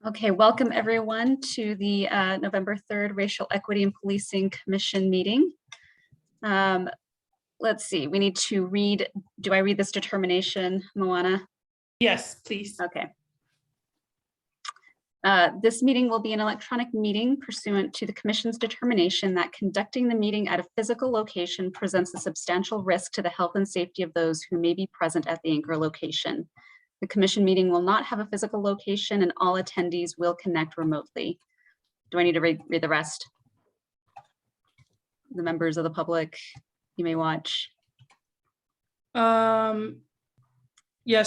Okay, welcome everyone to the November 3rd Racial Equity and Policing Commission meeting. Let's see, we need to read, do I read this determination, Moana? Yes, please. Okay. This meeting will be an electronic meeting pursuant to the Commission's determination that conducting the meeting at a physical location presents a substantial risk to the health and safety of those who may be present at the anchor location. The Commission meeting will not have a physical location and all attendees will connect remotely. Do I need to read the rest? The members of the public, you may watch. Yes,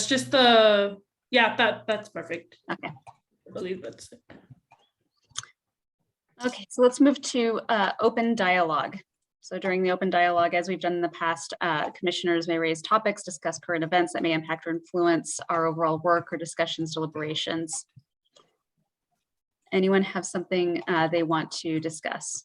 just the, yeah, that's perfect. Okay. I believe that's it. Okay, so let's move to open dialogue. So during the open dialogue, as we've done in the past, commissioners may raise topics, discuss current events that may impact or influence our overall work or discussions, deliberations. Anyone have something they want to discuss?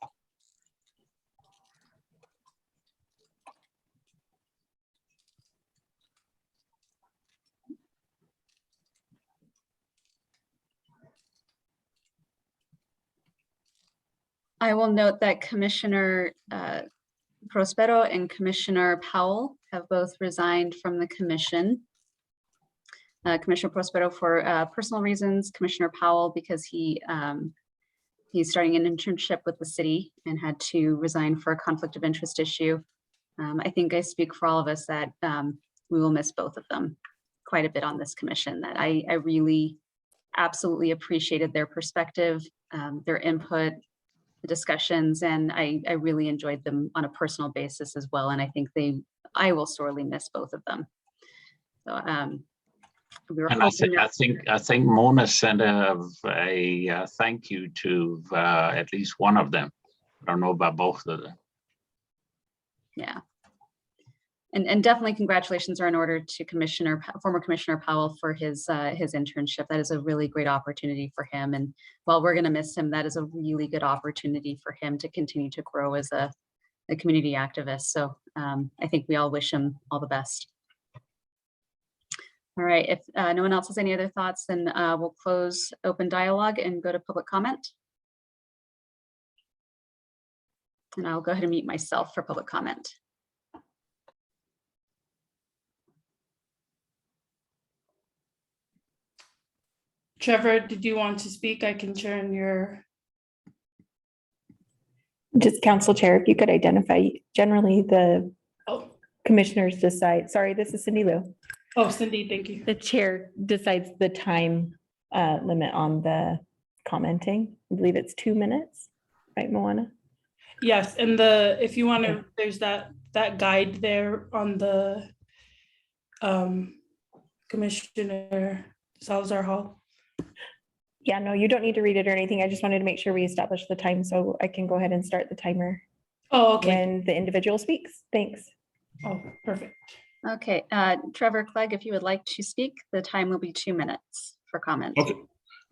I will note that Commissioner Prospero and Commissioner Powell have both resigned from the commission. Commissioner Prospero for personal reasons, Commissioner Powell because he's starting an internship with the city and had to resign for a conflict of interest issue. I think I speak for all of us that we will miss both of them quite a bit on this commission, that I really absolutely appreciated their perspective, their input, the discussions, and I really enjoyed them on a personal basis as well. And I think I will sorely miss both of them. So we were hoping I think Mona sent a thank you to at least one of them. I don't know about both of them. Yeah. And definitely congratulations are in order to former Commissioner Powell for his internship. That is a really great opportunity for him. And while we're going to miss him, that is a really good opportunity for him to continue to grow as a community activist. So I think we all wish him all the best. All right, if no one else has any other thoughts, then we'll close open dialogue and go to public comment. And I'll go ahead and mute myself for public comment. Trevor, did you want to speak? I can turn your. Just Council Chair, if you could identify, generally the commissioners decide, sorry, this is Cindy Liu. Oh, Cindy, thank you. The chair decides the time limit on the commenting. I believe it's 2 minutes, right, Moana? Yes, and if you want to, there's that guide there on the Commissioner Salazar Hall. Yeah, no, you don't need to read it or anything. I just wanted to make sure we establish the time so I can go ahead and start the timer. Oh, okay. When the individual speaks. Thanks. Oh, perfect. Okay, Trevor Clegg, if you would like to speak, the time will be 2 minutes for comment. Okay,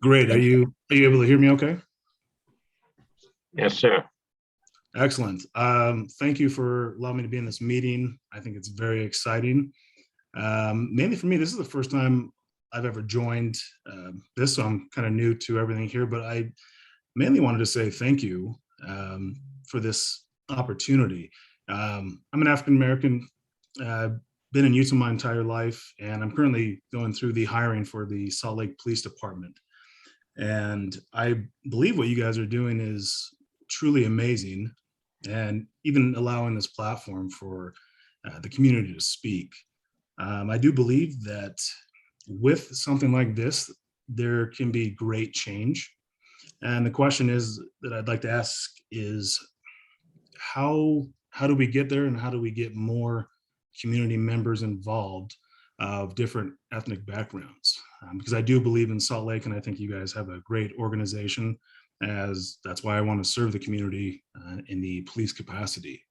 great. Are you able to hear me okay? Yes, sir. Excellent. Thank you for allowing me to be in this meeting. I think it's very exciting. Mainly for me, this is the first time I've ever joined this, so I'm kind of new to everything here, but I mainly wanted to say thank you for this opportunity. I'm an African-American, been in Utah my entire life, and I'm currently going through the hiring for the Salt Lake Police Department. And I believe what you guys are doing is truly amazing, and even allowing this platform for the community to speak. I do believe that with something like this, there can be great change. And the question is that I'd like to ask is, how do we get there, and how do we get more community members involved of different ethnic backgrounds? Because I do believe in Salt Lake, and I think you guys have a great organization, as that's why I want to serve the community in the police capacity.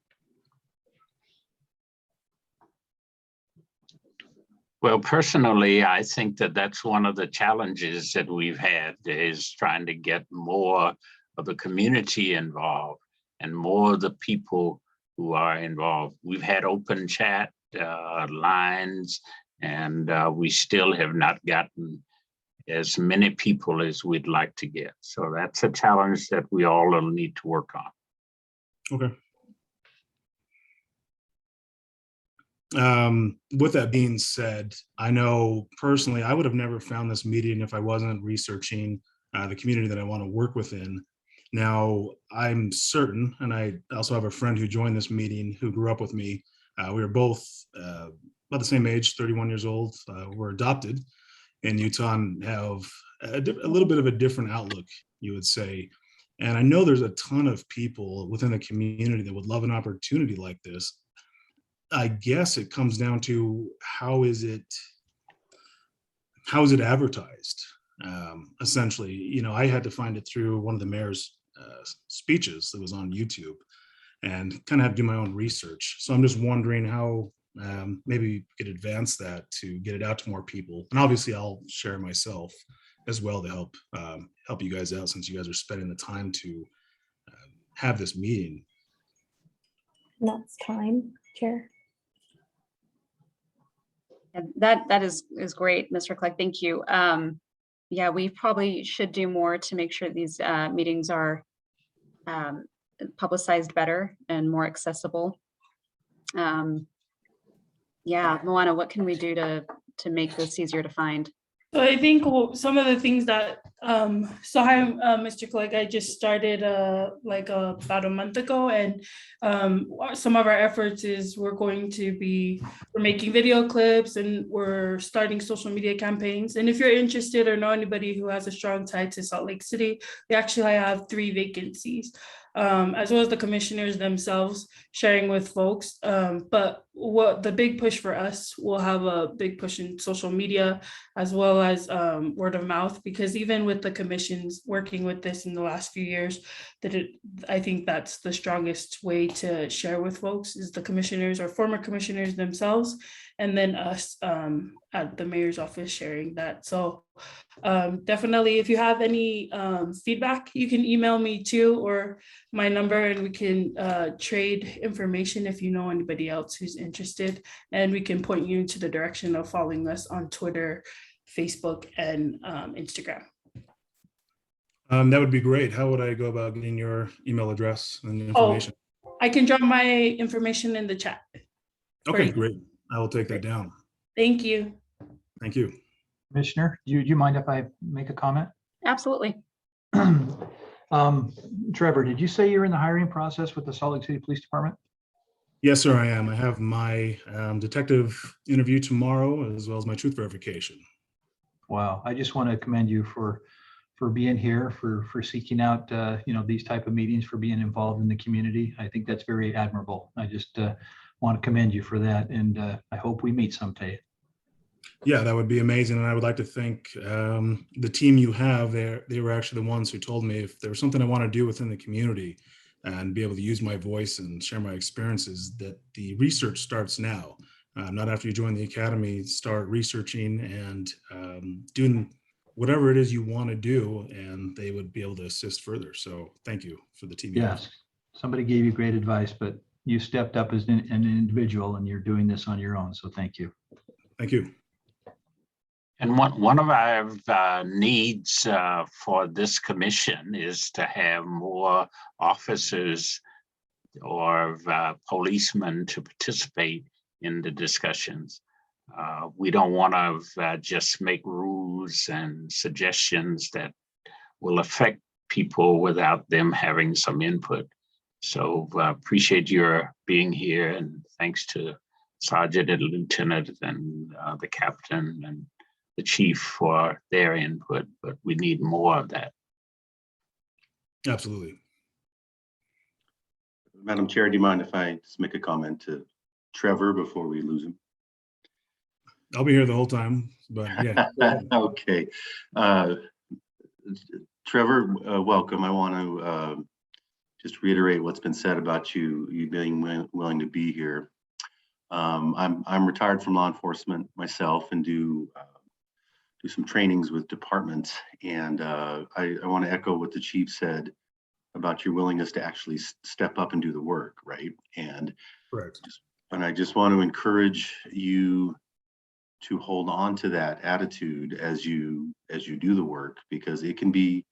Well, personally, I think that that's one of the challenges that we've had, is trying to get more of the community involved and more of the people who are involved. We've had open chat lines, and we still have not gotten as many people as we'd like to get. So that's a challenge that we all will need to work on. Okay. With that being said, I know personally, I would have never found this meeting if I wasn't researching the community that I want to work within. Now, I'm certain, and I also have a friend who joined this meeting who grew up with me. We were both about the same age, 31 years old. We're adopted in Utah and have a little bit of a different outlook, you would say. And I know there's a ton of people within the community that would love an opportunity like this. I guess it comes down to how is it advertised? Essentially, you know, I had to find it through one of the mayor's speeches that was on YouTube, and kind of have to do my own research. So I'm just wondering how maybe we could advance that to get it out to more people. And obviously, I'll share myself as well to help you guys out, since you guys are spending the time to have this meeting. And that's time, Chair. And that is great, Mr. Clark. Thank you. Yeah, we probably should do more to make sure these meetings are publicized better and more accessible. Yeah, Moana, what can we do to make this easier to find? So I think some of the things that, so hi, Mr. Clegg, I just started about a month ago, and some of our efforts is we're making video clips, and we're starting social media campaigns. And if you're interested or know anybody who has a strong tie to Salt Lake City, we actually have 3 vacancies. As well as the commissioners themselves sharing with folks. But what the big push for us, we'll have a big push in social media as well as word of mouth, because even with the commissions working with this in the last few years, I think that's the strongest way to share with folks is the commissioners or former commissioners themselves, and then us at the mayor's office sharing that. So definitely, if you have any feedback, you can email me too, or my number, and we can trade information if you know anybody else who's interested, and we can point you into the direction of following us on Twitter, Facebook, and Instagram. That would be great. How would I go about getting your email address and information? I can drop my information in the chat. Okay, great. I will take that down. Thank you. Thank you. Commissioner, do you mind if I make a comment? Absolutely. Trevor, did you say you're in the hiring process with the Salt Lake City Police Department? Yes, sir, I am. I have my detective interview tomorrow, as well as my truth verification. Wow, I just want to commend you for being here, for seeking out these type of meetings, for being involved in the community. I think that's very admirable. I just want to commend you for that, and I hope we meet someday. Yeah, that would be amazing. And I would like to thank the team you have there. They were actually the ones who told me if there was something I want to do within the community and be able to use my voice and share my experiences, that the research starts now. Not after you join the academy, start researching and doing whatever it is you want to do, and they would be able to assist further. So thank you for the team. Yes, somebody gave you great advice, but you stepped up as an individual, and you're doing this on your own. So thank you. Thank you. And one of our needs for this commission is to have more officers or policemen to participate in the discussions. We don't want to just make rules and suggestions that will affect people without them having some input. So appreciate your being here, and thanks to Sergeant and Lieutenant and the Captain and the Chief for their input, but we need more of that. Absolutely. Madam Chair, do you mind if I just make a comment to Trevor before we lose him? I'll be here the whole time, but yeah. Okay. Trevor, welcome. I want to just reiterate what's been said about you being willing to be here. I'm retired from law enforcement myself and do some trainings with departments, and I want to echo what the chief said about your willingness to actually step up and do the work, right? And Correct. And I just want to encourage you to hold on to that attitude as you do the work, because it can be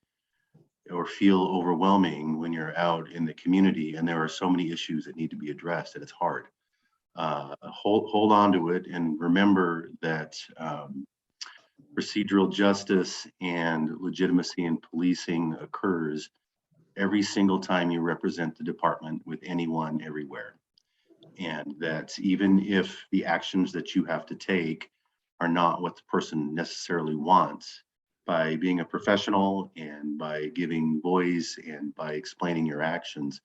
or feel overwhelming when you're out in the community and there are so many issues that need to be addressed, and it's hard. Hold on to it, and remember that procedural justice and legitimacy in policing occurs every single time you represent the department with anyone everywhere. And that even if the actions that you have to take are not what the person necessarily wants, by being a professional and by giving voice and by explaining your actions,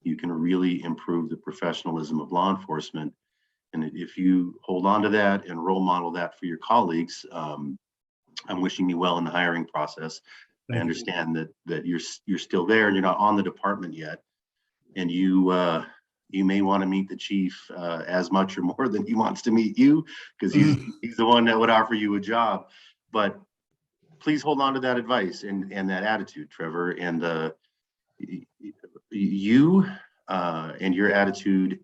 you can really improve the professionalism of law enforcement. And if you hold on to that and role model that for your colleagues, I'm wishing you well in the hiring process. I understand that you're still there and you're not on the department yet, and you may want to meet the chief as much or more than he wants to meet you, because he's the one that would offer you a job. But please hold on to that advice and that attitude, Trevor, and you and your attitude,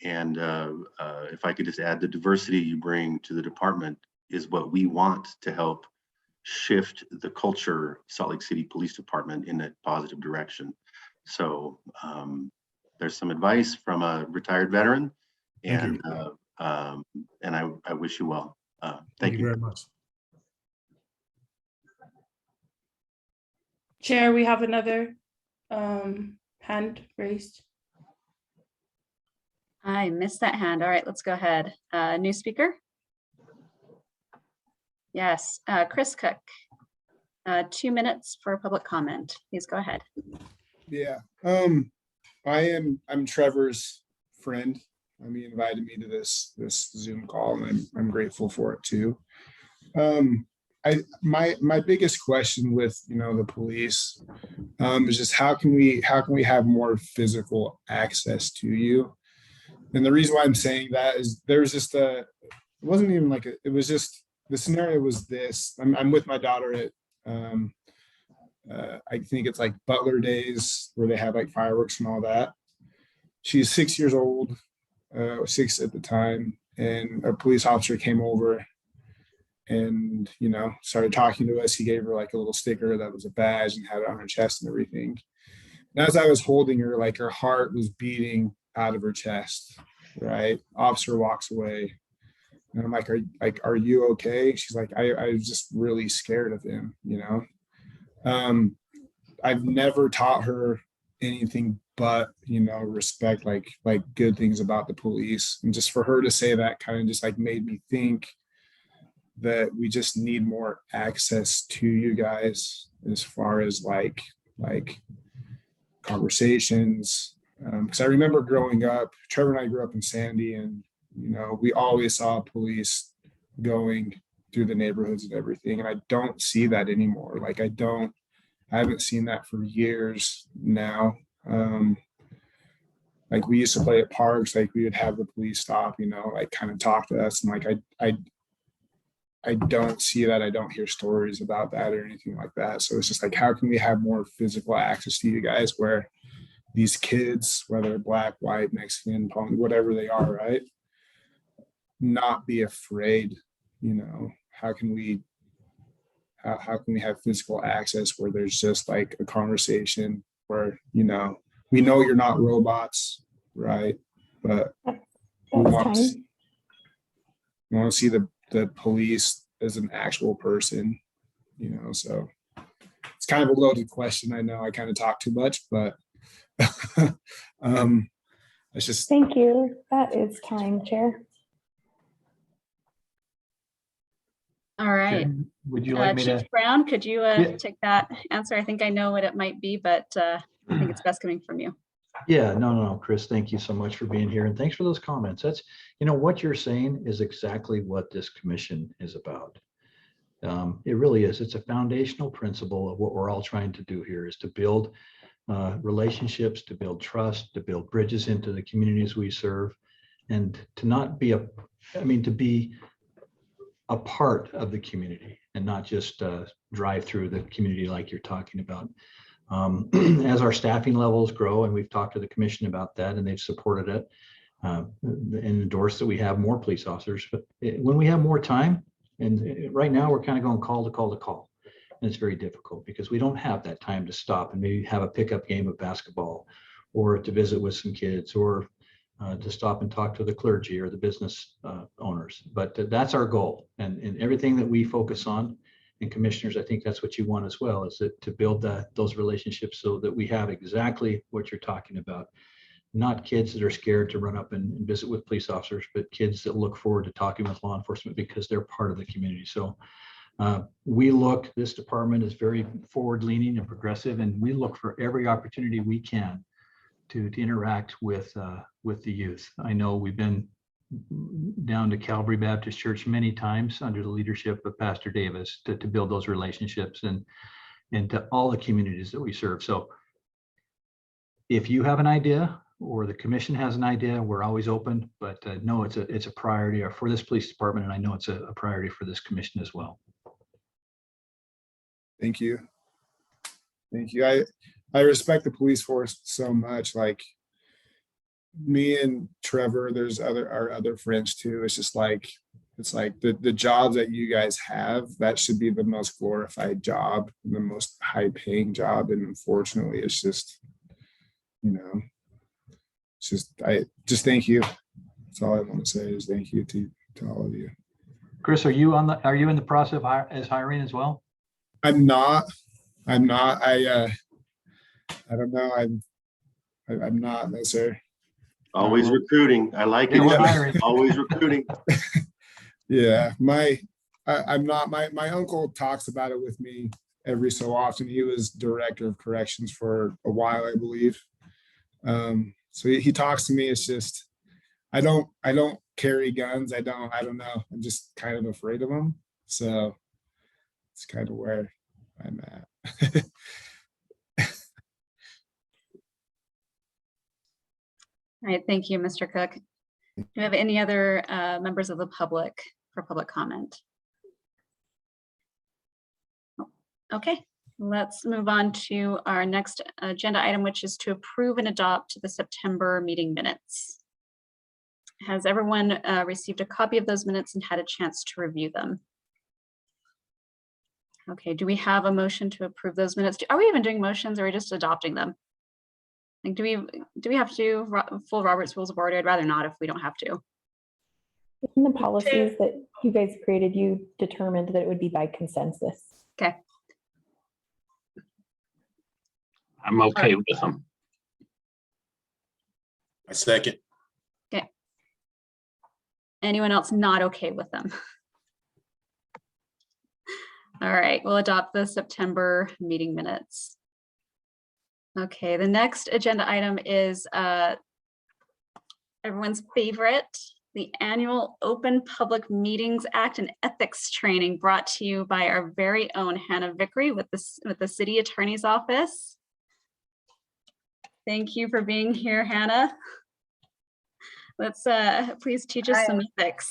and if I could just add, the diversity you bring to the department is what we want to help shift the culture of Salt Lake City Police Department in a positive direction. So there's some advice from a retired veteran, and I wish you well. Thank you very much. Chair, we have another hand raised. I missed that hand. All right, let's go ahead. New speaker? Yes, Chris Cook. 2 minutes for public comment. Please go ahead. Yeah, I'm Trevor's friend. He invited me to this Zoom call, and I'm grateful for it too. My biggest question with the police is just how can we have more physical access to you? And the reason why I'm saying that is there's just it wasn't even like it was just the scenario was this. I'm with my daughter at I think it's like Butler Days where they have like fireworks and all that. She's 6 years old, 6 at the time, and a police officer came over and started talking to us. He gave her like a little sticker that was a badge and had it on her chest and everything. And as I was holding her, like her heart was beating out of her chest. Right, officer walks away, and I'm like, are you okay? She's like, I was just really scared of him. I've never taught her anything but respect, like good things about the police, and just for her to say that kind of just like made me think that we just need more access to you guys as far as like conversations. Because I remember growing up, Trevor and I grew up in Sandy, and we always saw police going through the neighborhoods and everything, and I don't see that anymore. Like I haven't seen that for years now. Like we used to play at parks, like we would have the police stop, like kind of talk to us, and like I don't see that. I don't hear stories about that or anything like that. So it's just like, how can we have more physical access to you guys where these kids, whether Black, white, Mexican, whatever they are, right, not be afraid? How can we have physical access where there's just like a conversation where we know you're not robots, right? But we want to see the police as an actual person, so it's kind of a loaded question. I know I kind of talk too much, but it's just. Thank you. That is time, Chair. All right. Would you like me Chief to? Brown, could you take that answer? I think I know what it might be, but I think it's best coming from you. Yeah, no, Chris, thank you so much for being here, and thanks for those comments. That's, what you're saying is exactly what this commission is about. It really is. It's a foundational principle of what we're all trying to do here, is to build relationships, to build trust, to build bridges into the communities we serve, and to not be to be a part of the community and not just drive through the community like you're talking about. As our staffing levels grow, and we've talked to the commission about that, and they've supported it, and endorse that we have more police officers. But when we have more time, and right now we're kind of going call to call to call. And it's very difficult because we don't have that time to stop and maybe have a pickup game of basketball, or to visit with some kids, or to stop and talk to the clergy or the business owners. But that's our goal. And everything that we focus on, and commissioners, I think that's what you want as well, is to build those relationships so that we have exactly what you're talking about. Not kids that are scared to run up and visit with police officers, but kids that look forward to talking with law enforcement because they're part of the community. So this department is very forward leaning and progressive, and we look for every opportunity we can to interact with the youth. I know we've been down to Calvary Baptist Church many times under the leadership of Pastor Davis to build those relationships and to all the communities that we serve. So if you have an idea or the commission has an idea, we're always open, but no, it's a priority for this police department. And I know it's a priority for this commission as well. Thank you. Thank you. I respect the police force so much. Like me and Trevor, there's our other friends too. It's just like, it's like the jobs that you guys have, that should be the most glorified job, the most high paying job. And unfortunately, it's just, I just thank you. That's all I want to say is thank you to all of you. Chris, are you in the process of hiring as well? I'm not. I don't know. I'm not, no, sir. Always recruiting. I like it. we're hiring. Always recruiting. Yeah, I'm not. My uncle talks about it with me every so often. He was director of corrections for a while, I believe. So he talks to me. It's just I don't carry guns. I don't know. I'm just kind of afraid of them. So it's kind of where I'm at. All right, thank you, Mr. Cook. Do we have any other members of the public for public comment? Okay, let's move on to our next agenda item, which is to approve and adopt the September meeting minutes. Has everyone received a copy of those minutes and had a chance to review them? Okay, do we have a motion to approve those minutes? Are we even doing motions, or are we just adopting them? Like, do we have to full Robert's Rules of Order? I'd rather not if we don't have to. In the policies that you guys created, you determined that it would be by consensus. Okay. I'm okay with them. I second. Okay. Anyone else not okay with them? All right, we'll adopt the September meeting minutes. Okay, the next agenda item is everyone's favorite, the annual Open Public Meetings Act and Ethics Training, brought to you by our very own Hannah Vickery with the City Attorney's Office. Thank you for being here, Hannah. Let's please teach us some ethics.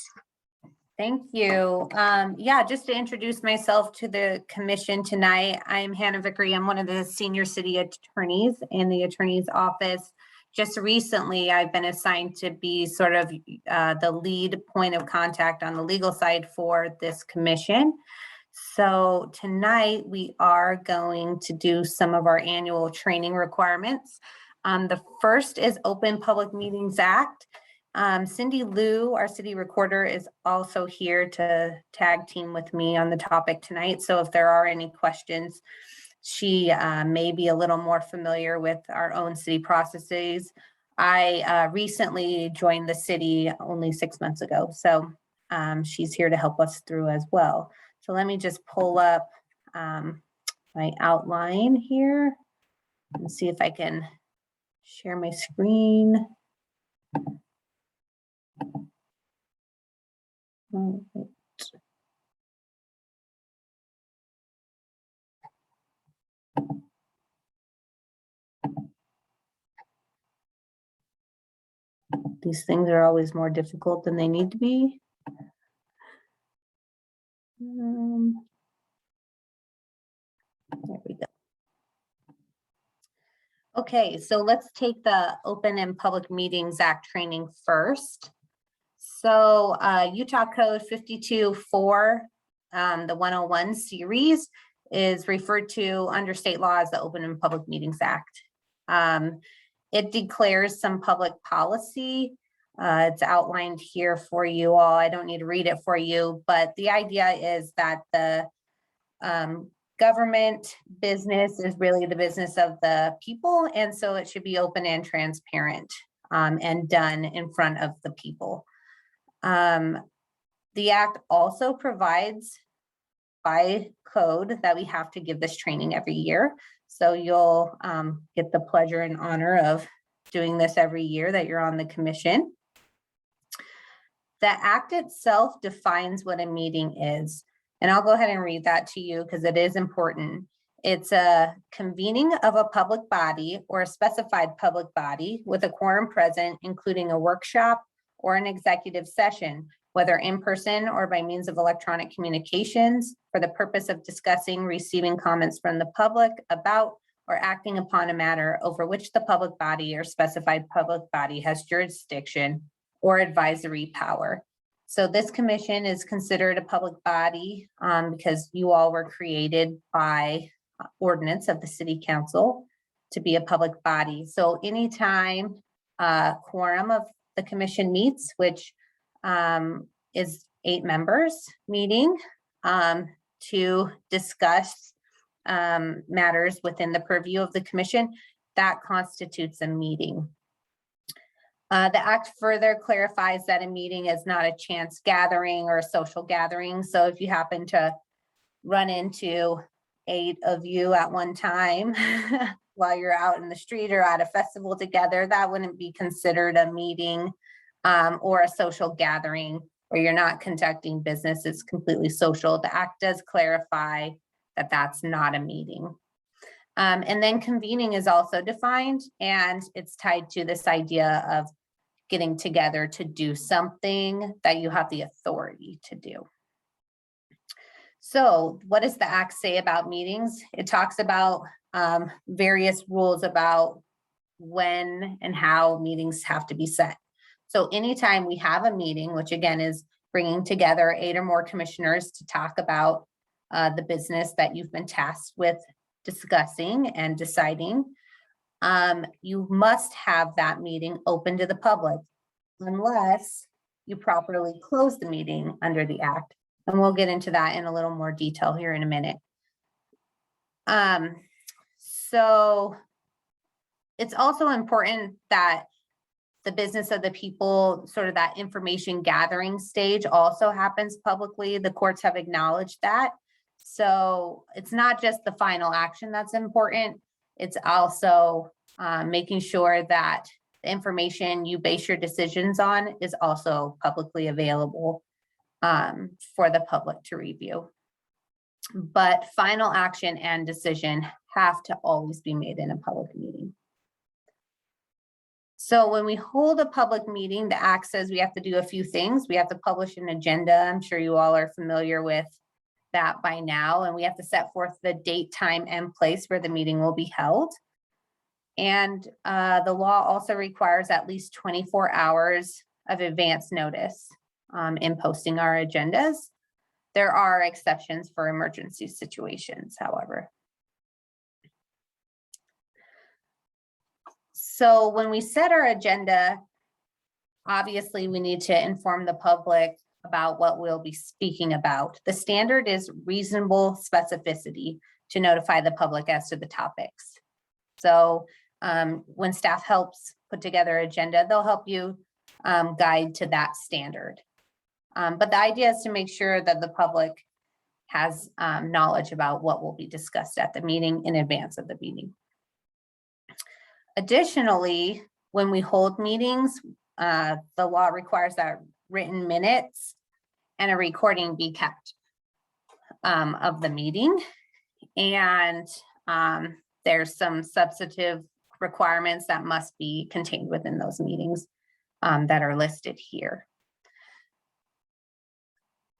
Thank you. Yeah, just to introduce myself to the commission tonight, I'm Hannah Vickery. I'm one of the senior city attorneys in the attorney's office. Just recently, I've been assigned to be sort of the lead point of contact on the legal side for this commission. So tonight we are going to do some of our annual training requirements. The first is Open Public Meetings Act. Cindy Liu, our city recorder, is also here to tag team with me on the topic tonight. So if there are any questions, she may be a little more familiar with our own city processes. I recently joined the city only 6 months ago, so she's here to help us through as well. So let me just pull up my outline here and see if I can share my screen. All right. These things are always more difficult than they need to be. There we go. Okay, so let's take the Open and Public Meetings Act training first. So Utah Code 52.4, the 101 series is referred to under state law as the Open and Public Meetings Act. It declares some public policy. It's outlined here for you all. I don't need to read it for you, but the idea is that the government business is really the business of the people, and so it should be open and transparent and done in front of the people. The act also provides by code that we have to give this training every year. So you'll get the pleasure and honor of doing this every year that you're on the commission. The act itself defines what a meeting is. And I'll go ahead and read that to you because it is important. It's a convening of a public body or a specified public body with a quorum present, including a workshop or an executive session, whether in person or by means of electronic communications, for the purpose of discussing, receiving comments from the public about or acting upon a matter over which the public body or specified public body has jurisdiction or advisory power. So this commission is considered a public body because you all were created by ordinance of the city council to be a public body. So anytime quorum of the commission meets, which is 8 members meeting to discuss matters within the purview of the commission, that constitutes a meeting. The act further clarifies that a meeting is not a chance gathering or a social gathering. So if you happen to run into 8 of you at one time while you're out in the street or at a festival together, that wouldn't be considered a meeting or a social gathering where you're not conducting business. It's completely social. The act does clarify that that's not a meeting. And then convening is also defined, and it's tied to this idea of getting together to do something that you have the authority to do. So what does the act say about meetings? It talks about various rules about when and how meetings have to be set. So anytime we have a meeting, which again is bringing together 8 or more commissioners to talk about the business that you've been tasked with discussing and deciding, you must have that meeting open to the public unless you properly close the meeting under the act. And we'll get into that in a little more detail here in a minute. So it's also important that the business of the people, sort of that information gathering stage, also happens publicly. The courts have acknowledged that. So it's not just the final action that's important. It's also making sure that the information you base your decisions on is also publicly available for the public to review. But final action and decision have to always be made in a public meeting. So when we hold a public meeting, the act says we have to do a few things. We have to publish an agenda. I'm sure you all are familiar with that by now. And we have to set forth the date, time, and place where the meeting will be held. And the law also requires at least 24 hours of advance notice in posting our agendas. There are exceptions for emergency situations, however. So when we set our agenda, obviously we need to inform the public about what we'll be speaking about. The standard is reasonable specificity to notify the public as to the topics. So when staff helps put together an agenda, they'll help you guide to that standard. But the idea is to make sure that the public has knowledge about what will be discussed at the meeting in advance of the meeting. Additionally, when we hold meetings, the law requires that written minutes and a recording be kept of the meeting. And there's some substantive requirements that must be contained within those meetings that are listed here.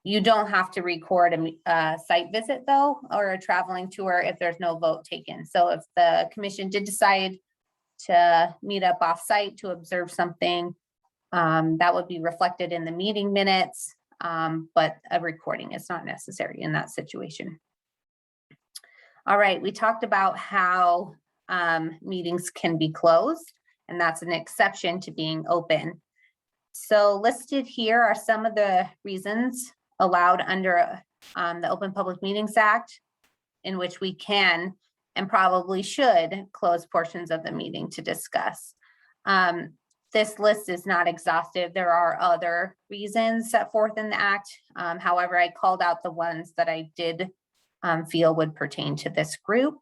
You don't have to record a site visit though, or a traveling tour if there's no vote taken. So if the commission did decide to meet up off-site to observe something, that would be reflected in the meeting minutes, but a recording is not necessary in that situation. All right, we talked about how meetings can be closed, and that's an exception to being open. So listed here are some of the reasons allowed under the Open Public Meetings Act in which we can and probably should close portions of the meeting to discuss. This list is not exhaustive. There are other reasons set forth in the act. However, I called out the ones that I did feel would pertain to this group.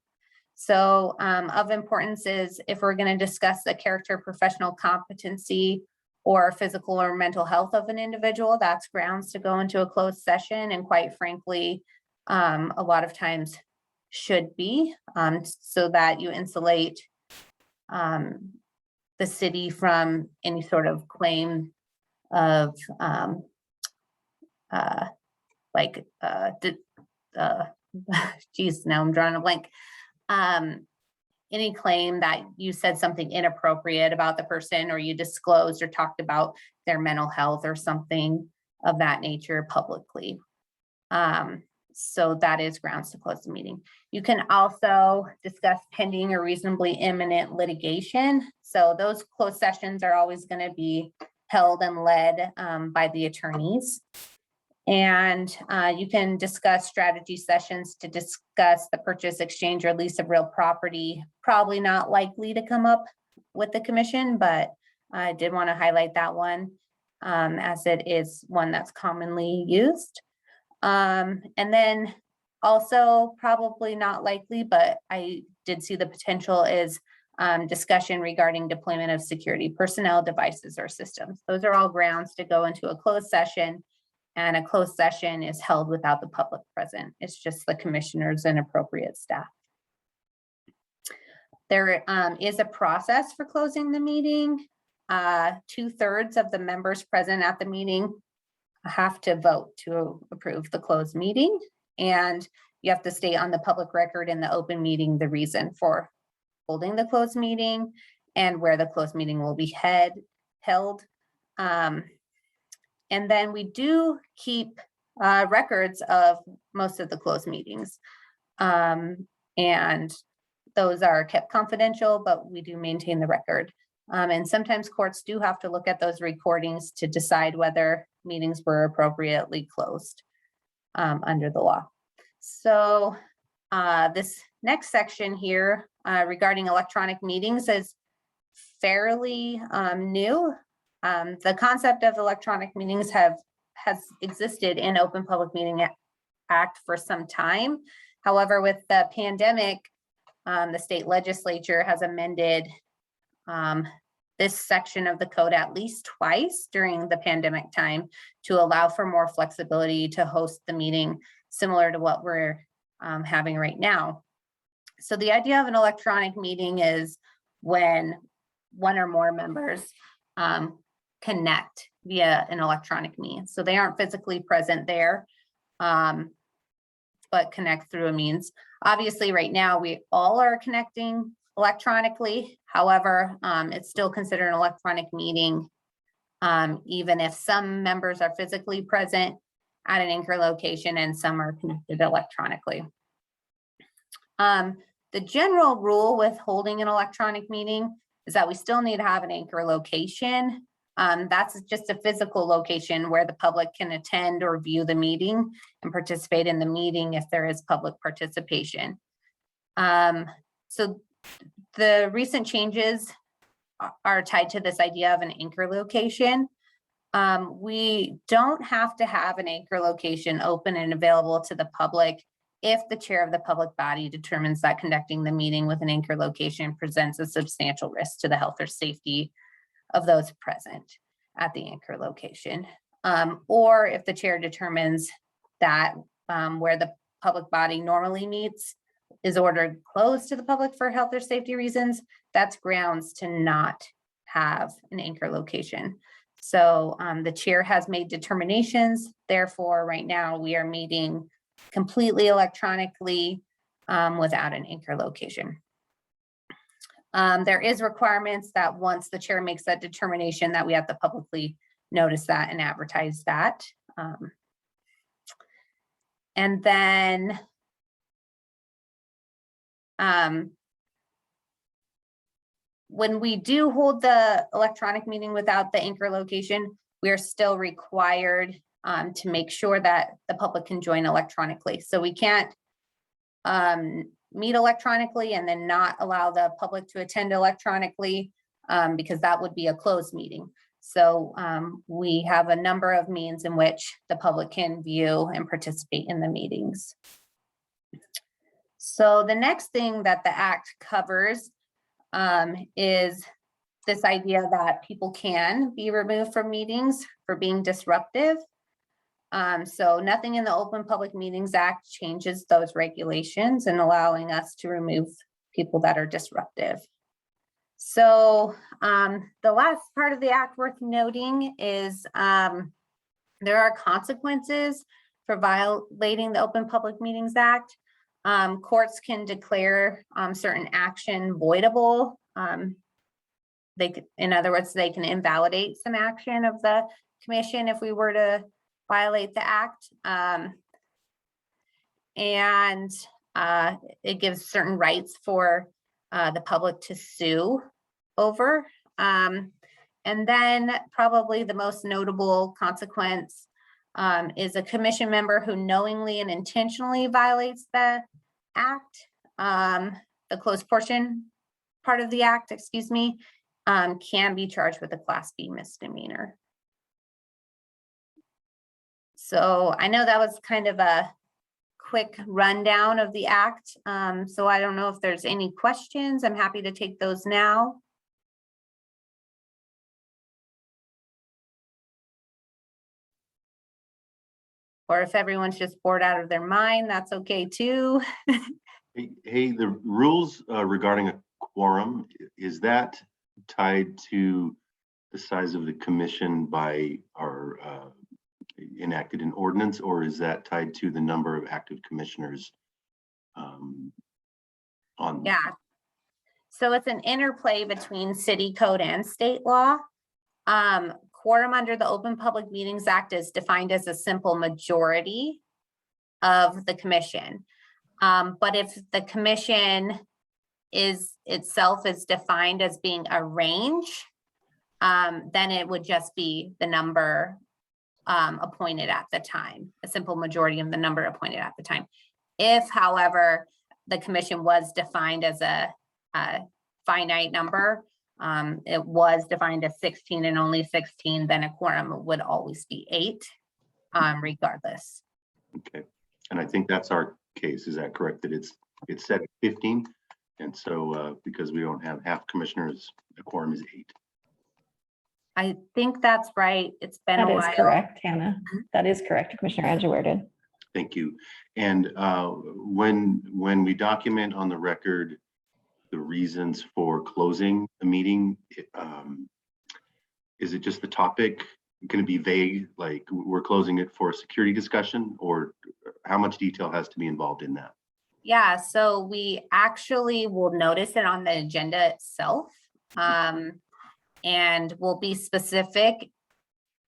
So of importance is if we're going to discuss the character, professional competency, or physical or mental health of an individual, that's grounds to go into a closed session, and quite frankly, a lot of times should be, so that you insulate the city from any sort of claim of geez, now I'm drawing a blank. Any claim that you said something inappropriate about the person, or you disclosed or talked about their mental health or something of that nature publicly. So that is grounds to close the meeting. You can also discuss pending or reasonably imminent litigation. So those closed sessions are always going to be held and led by the attorneys. And you can discuss strategy sessions to discuss the purchase, exchange, or lease of real property. Probably not likely to come up with the commission, but I did want to highlight that one as it is one that's commonly used. And then also probably not likely, but I did see the potential is discussion regarding deployment of security personnel, devices, or systems. Those are all grounds to go into a closed session. And a closed session is held without the public present. It's just the commissioners and appropriate staff. There is a process for closing the meeting. 2/3 of the members present at the meeting have to vote to approve the closed meeting. And you have to state on the public record in the open meeting the reason for holding the closed meeting and where the closed meeting will be held. And then we do keep records of most of the closed meetings. And those are kept confidential, but we do maintain the record. And sometimes courts do have to look at those recordings to decide whether meetings were appropriately closed under the law. So this next section here regarding electronic meetings is fairly new. The concept of electronic meetings has existed in Open Public Meeting Act for some time. However, with the pandemic, the state legislature has amended this section of the code at least twice during the pandemic time to allow for more flexibility to host the meeting similar to what we're having right now. So the idea of an electronic meeting is when one or more members connect via an electronic means. So they aren't physically present there, but connect through a means. Obviously, right now, we all are connecting electronically. However, it's still considered an electronic meeting, even if some members are physically present at an anchor location and some are connected electronically. The general rule with holding an electronic meeting is that we still need to have an anchor location. That's just a physical location where the public can attend or view the meeting and participate in the meeting if there is public participation. So the recent changes are tied to this idea of an anchor location. We don't have to have an anchor location open and available to the public if the chair of the public body determines that conducting the meeting with an anchor location presents a substantial risk to the health or safety of those present at the anchor location. Or if the chair determines that where the public body normally meets is ordered closed to the public for health or safety reasons, that's grounds to not have an anchor location. So the chair has made determinations. Therefore, right now we are meeting completely electronically without an anchor location. There is requirements that once the chair makes that determination that we have to publicly notice that and advertise that. And then when we do hold the electronic meeting without the anchor location, we are still required to make sure that the public can join electronically. So we can't meet electronically and then not allow the public to attend electronically because that would be a closed meeting. So we have a number of means in which the public can view and participate in the meetings. So the next thing that the Act covers is this idea that people can be removed from meetings for being disruptive. So nothing in the Open Public Meetings Act changes those regulations and allowing us to remove people that are disruptive. So the last part of the Act worth noting is there are consequences for violating the Open Public Meetings Act. Courts can declare certain action voidable. In other words, they can invalidate some action of the commission if we were to violate the Act. And it gives certain rights for the public to sue over. And then probably the most notable consequence is a commission member who knowingly and intentionally violates the Act, the closed portion part of the Act, excuse me, can be charged with a Class B misdemeanor. So I know that was kind of a quick rundown of the Act. So I don't know if there's any questions. I'm happy to take those now. Or if everyone's just bored out of their mind, that's okay too. Hey, the rules regarding a quorum, is that tied to the size of the commission by our enacted in ordinance, or is that tied to the number of active commissioners on? Yeah. So it's an interplay between city code and state law. Quorum under the Open Public Meetings Act is defined as a simple majority of the commission. But if the commission itself is defined as being a range, then it would just be the number appointed at the time, a simple majority of the number appointed at the time. If, however, the commission was defined as a finite number, it was defined as 16 and only 16, then a quorum would always be 8, regardless. Okay, and I think that's our case. Is that correct? That it's set at 15, and so because we don't have half commissioners, the quorum is 8. I think that's right. It's been a while. That is correct, Hannah. That is correct, Commissioner Edgeworth. Thank you. And when we document on the record the reasons for closing the meeting, is it just the topic going to be vague, like we're closing it for a security discussion, or how much detail has to be involved in that? Yeah, so we actually will notice it on the agenda itself. And we'll be specific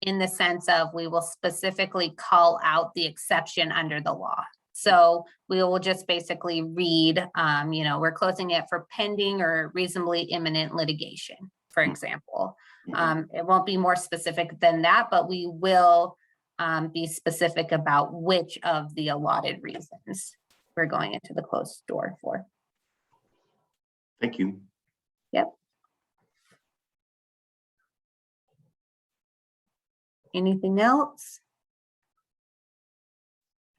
in the sense of we will specifically call out the exception under the law. So we will just basically read, we're closing it for pending or reasonably imminent litigation, for example. It won't be more specific than that, but we will be specific about which of the allotted reasons we're going into the closed door for. Thank you. Yep. Anything else?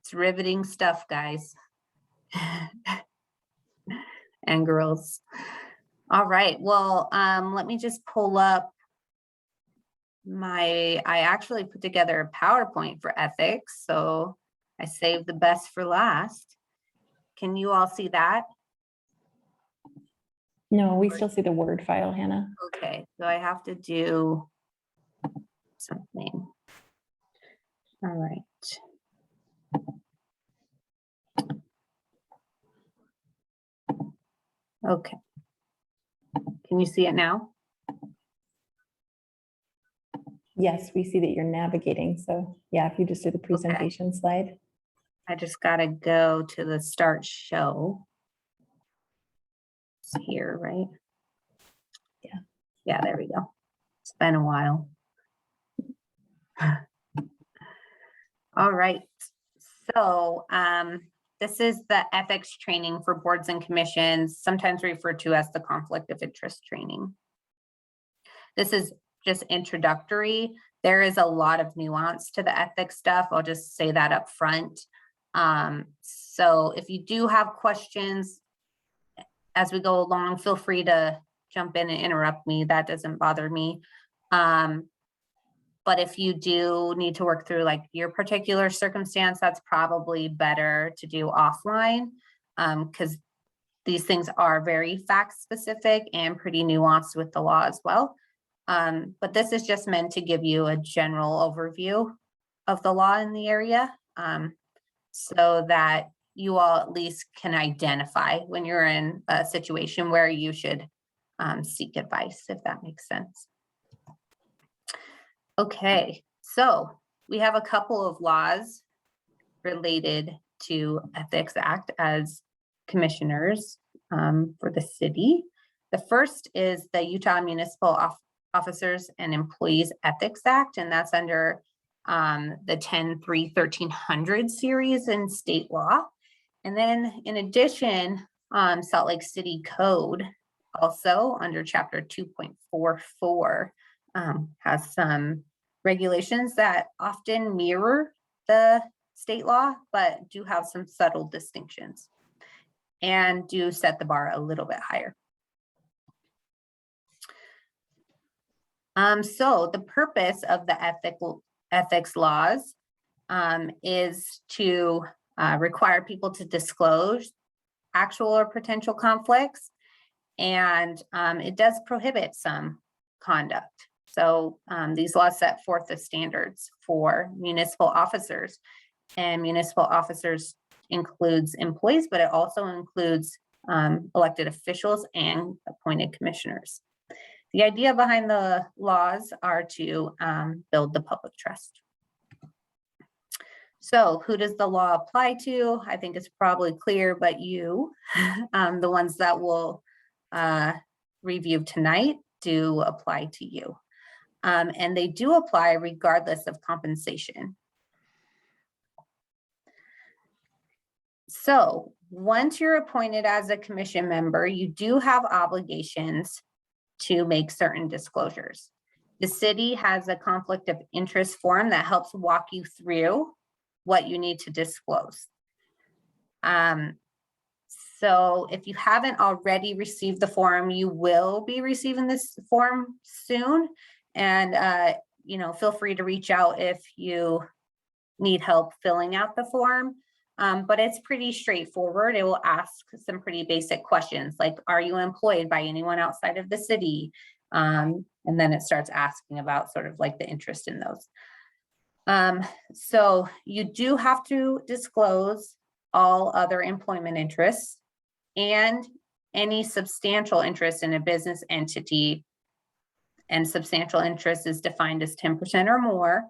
It's riveting stuff, guys and girls. All right, well, let me just pull up I actually put together a PowerPoint for ethics, so I saved the best for last. Can you all see that? No, we still see the Word file, Hannah. Okay, so I have to do something. All right. Okay. Can you see it now? Yes, we see that you're navigating. So yeah, if you just do the presentation slide. I just gotta go to the start show. It's here, right? Yeah. Yeah, there we go. It's been a while. All right. So this is the ethics training for boards and commissions, sometimes referred to as the conflict of interest training. This is just introductory. There is a lot of nuance to the ethics stuff. I'll just say that up front. So if you do have questions as we go along, feel free to jump in and interrupt me. That doesn't bother me. But if you do need to work through like your particular circumstance, that's probably better to do offline, because these things are very fact specific and pretty nuanced with the law as well. But this is just meant to give you a general overview of the law in the area, so that you all at least can identify when you're in a situation where you should seek advice, if that makes sense. Okay, so we have a couple of laws related to Ethics Act as commissioners for the city. The first is the Utah Municipal Officers and Employees Ethics Act, and that's under the 10-3-1300 series in state law. And then in addition, Salt Lake City Code, also under chapter 2.44, has some regulations that often mirror the state law, but do have some subtle distinctions and do set the bar a little bit higher. So the purpose of the ethics laws is to require people to disclose actual or potential conflicts, and it does prohibit some conduct. So these laws set forth the standards for municipal officers, and municipal officers includes employees, but it also includes elected officials and appointed commissioners. The idea behind the laws are to build the public trust. So who does the law apply to? I think it's probably clear, but you, the ones that we'll review tonight, do apply to you. And they do apply regardless of compensation. So once you're appointed as a commission member, you do have obligations to make certain disclosures. The city has a conflict of interest form that helps walk you through what you need to disclose. So if you haven't already received the form, you will be receiving this form soon. And feel free to reach out if you need help filling out the form. But it's pretty straightforward. It will ask some pretty basic questions like, are you employed by anyone outside of the city? And then it starts asking about sort of like the interest in those. So you do have to disclose all other employment interests and any substantial interest in a business entity. And substantial interest is defined as 10% or more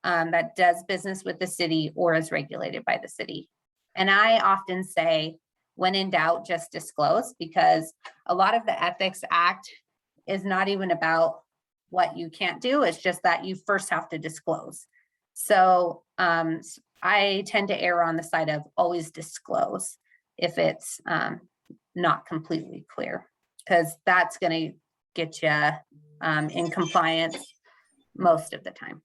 that does business with the city or is regulated by the city. And I often say, when in doubt, just disclose, because a lot of the Ethics Act is not even about what you can't do. It's just that you first have to disclose. So I tend to err on the side of always disclose if it's not completely clear, because that's going to get you in compliance most of the time.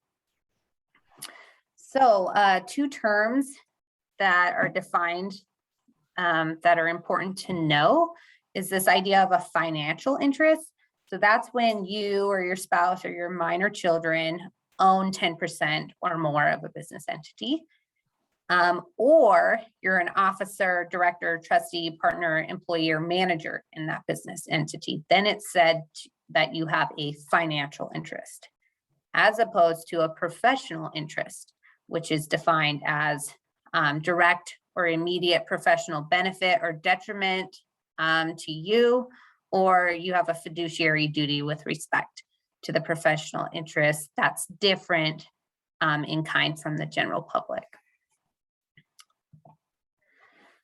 So two terms that are defined that are important to know is this idea of a financial interest. So that's when you or your spouse or your minor children own 10% or more of a business entity. Or you're an officer, director, trustee, partner, employee, or manager in that business entity. Then it's said that you have a financial interest, as opposed to a professional interest, which is defined as direct or immediate professional benefit or detriment to you or you have a fiduciary duty with respect to the professional interest that's different in kind from the general public.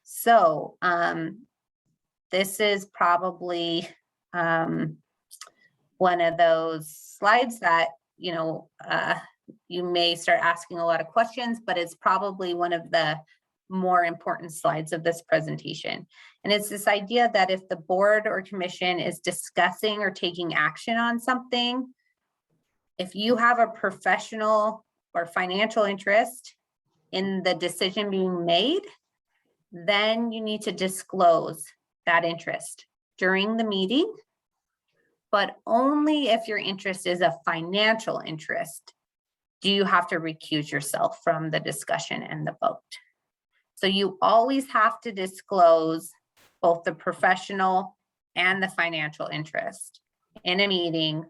So this is probably one of those slides that, you know, you may start asking a lot of questions, but it's probably one of the more important slides of this presentation. And it's this idea that if the board or commission is discussing or taking action on something, if you have a professional or financial interest in the decision being made, then you need to disclose that interest during the meeting, but only if your interest is a financial interest do you have to recuse yourself from the discussion and the vote. So you always have to disclose both the professional and the financial interest in a meeting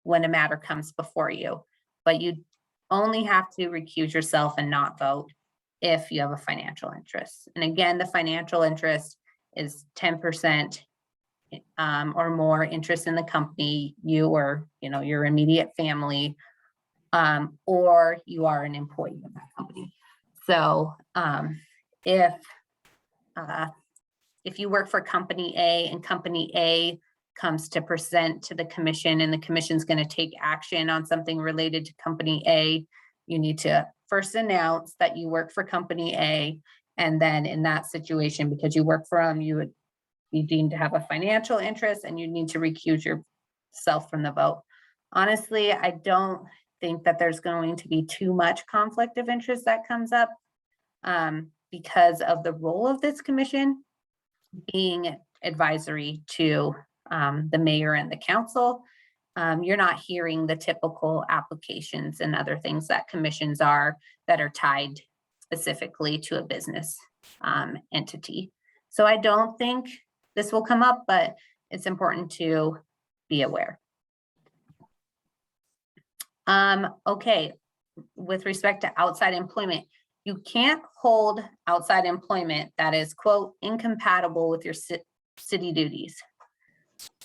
when a matter comes before you, but you only have to recuse yourself and not vote if you have a financial interest. And again, the financial interest is 10% or more interest in the company, you or your immediate family, or you are an employee of that company. So if you work for company A and company A comes to present to the commission and the commission's going to take action on something related to company A, you need to first announce that you work for company A. And then in that situation, because you work for them, you would be deemed to have a financial interest and you need to recuse yourself from the vote. Honestly, I don't think that there's going to be too much conflict of interest that comes up because of the role of this commission being advisory to the mayor and the council. You're not hearing the typical applications and other things that commissions are that are tied specifically to a business entity. So I don't think this will come up, but it's important to be aware. Okay, with respect to outside employment, you can't hold outside employment that is, quote, incompatible with your city duties.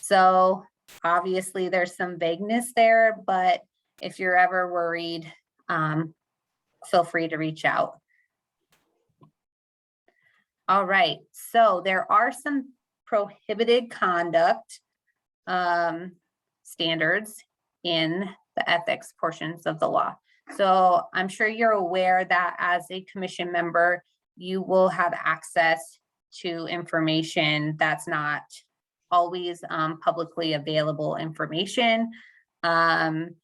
So obviously there's some vagueness there, but if you're ever worried, feel free to reach out. All right, so there are some prohibited conduct standards in the ethics portions of the law. So I'm sure you're aware that as a commission member, you will have access to information that's not always publicly available information. And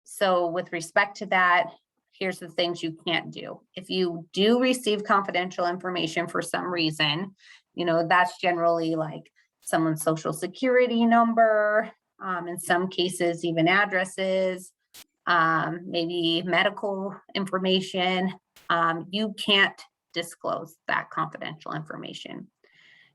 so with respect to that, here's the things you can't do. If you do receive confidential information for some reason, that's generally like someone's social security number, in some cases, even addresses, maybe medical information. You can't disclose that confidential information.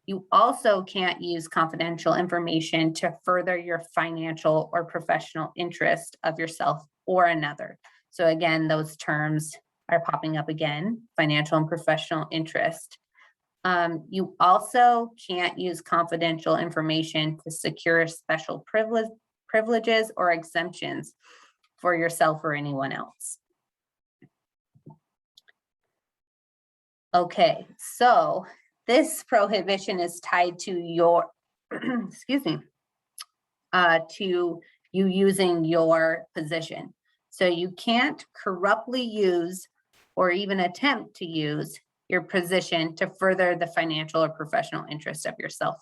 You also can't use confidential information to further your financial or professional interest of yourself or another. So again, those terms are popping up again, financial and professional interest. You also can't use confidential information to secure special privileges or exemptions for yourself or anyone else. Okay, so this prohibition is tied to your, excuse me, to you using your position. So you can't corruptly use or even attempt to use your position to further the financial or professional interest of yourself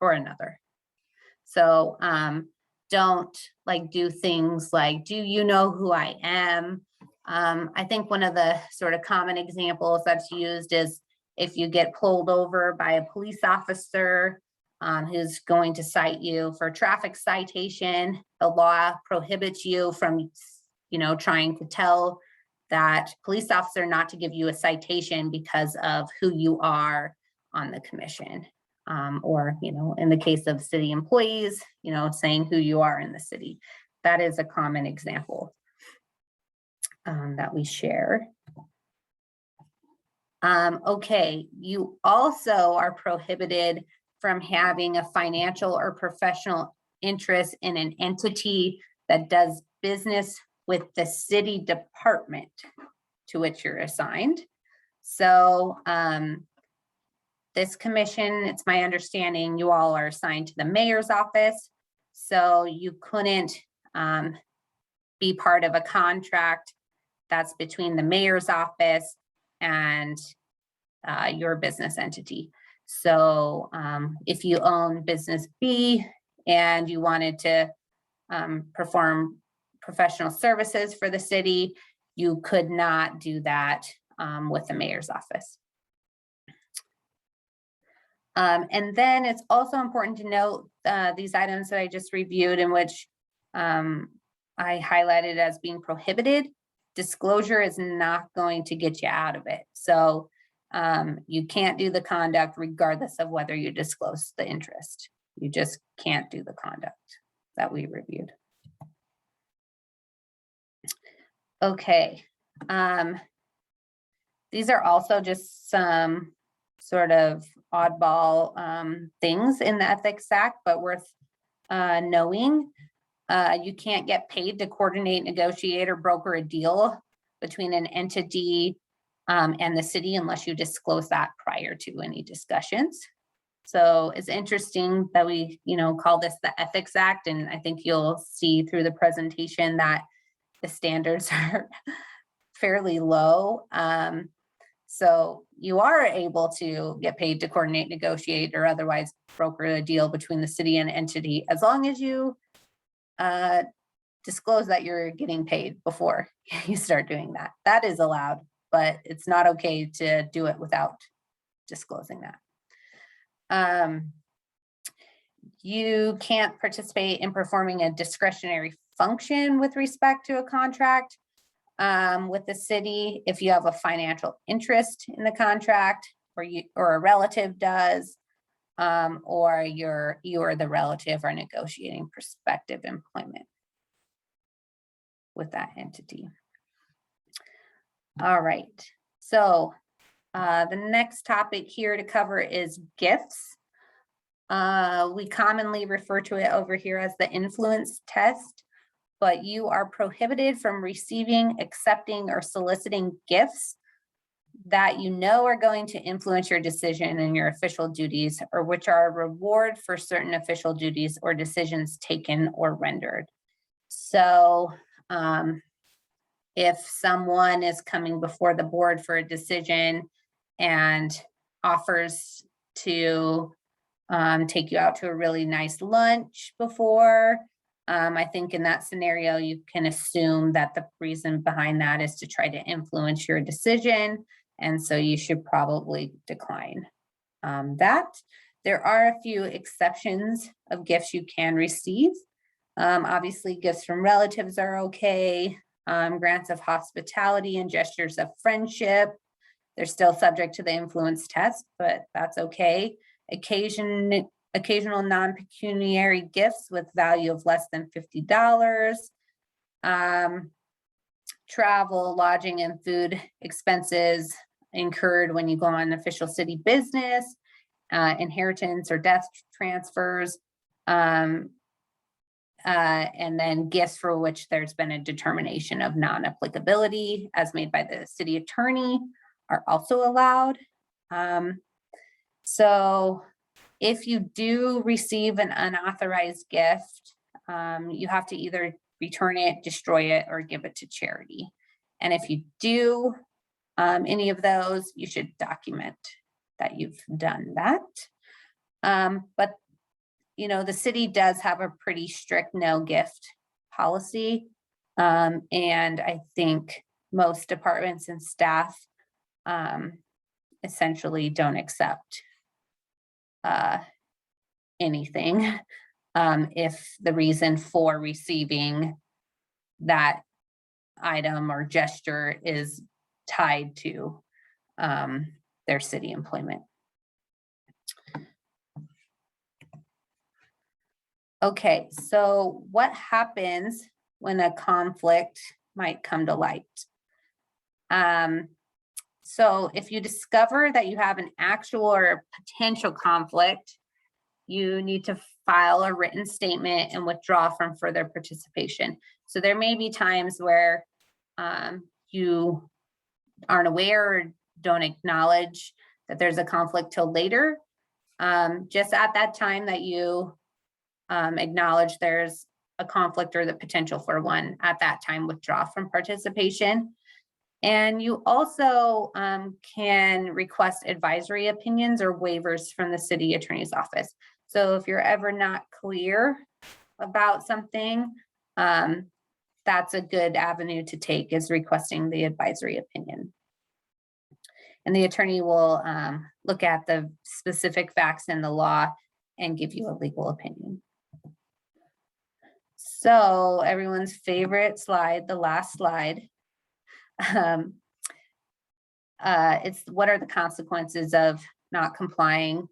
or another. So don't do things like, do you know who I am? I think one of the sort of common examples that's used is if you get pulled over by a police officer who's going to cite you for a traffic citation, the law prohibits you from, trying to tell that police officer not to give you a citation because of who you are on the commission. Or, in the case of city employees, saying who you are in the city. That is a common example that we share. Okay, you also are prohibited from having a financial or professional interest in an entity that does business with the city department to which you're assigned. So this commission, it's my understanding, you all are assigned to the mayor's office. So you couldn't be part of a contract that's between the mayor's office and your business entity. So if you own business B and you wanted to perform professional services for the city, you could not do that with the mayor's office. And then it's also important to note these items that I just reviewed, in which I highlighted as being prohibited. Disclosure is not going to get you out of it. So you can't do the conduct regardless of whether you disclose the interest. You just can't do the conduct that we reviewed. Okay. These are also just some sort of oddball things in the Ethics Act, but worth knowing. You can't get paid to coordinate, negotiate, or broker a deal between an entity and the city unless you disclose that prior to any discussions. So it's interesting that we, call this the Ethics Act, and I think you'll see through the presentation that the standards are fairly low. So you are able to get paid to coordinate, negotiate, or otherwise broker a deal between the city and entity, as long as you disclose that you're getting paid before you start doing that. That is allowed, but it's not okay to do it without disclosing that. You can't participate in performing a discretionary function with respect to a contract with the city if you have a financial interest in the contract, or a relative does, or you're the relative or negotiating prospective employment with that entity. All right, so the next topic here to cover is gifts. We commonly refer to it over here as the influence test, but you are prohibited from receiving, accepting, or soliciting gifts that are going to influence your decision and your official duties, or which are a reward for certain official duties or decisions taken or rendered. So if someone is coming before the board for a decision and offers to take you out to a really nice lunch before, I think in that scenario, you can assume that the reason behind that is to try to influence your decision. And so you should probably decline that. There are a few exceptions of gifts you can receive. Obviously, gifts from relatives are okay. Grants of hospitality and gestures of friendship, they're still subject to the influence test, but that's okay. Occasional non-pecuniary gifts with value of less than $50. Travel, lodging, and food expenses incurred when you go on official city business, inheritance or death transfers, and then gifts for which there's been a determination of non-applicability as made by the city attorney are also allowed. So if you do receive an unauthorized gift, you have to either return it, destroy it, or give it to charity. And if you do any of those, you should document that you've done that. But the city does have a pretty strict no gift policy. And I think most departments and staff essentially don't accept anything if the reason for receiving that item or gesture is tied to their city employment. Okay, so what happens when a conflict might come to light? So if you discover that you have an actual or potential conflict, you need to file a written statement and withdraw from further participation. So there may be times where you aren't aware or don't acknowledge that there's a conflict till later. Just at that time that you acknowledge there's a conflict or the potential for one, at that time withdraw from participation. And you also can request advisory opinions or waivers from the city attorney's office. So if you're ever not clear about something, that's a good avenue to take, is requesting the advisory opinion. And the attorney will look at the specific facts in the law and give you a legal opinion. So everyone's favorite slide, the last slide. It's what are the consequences of not complying?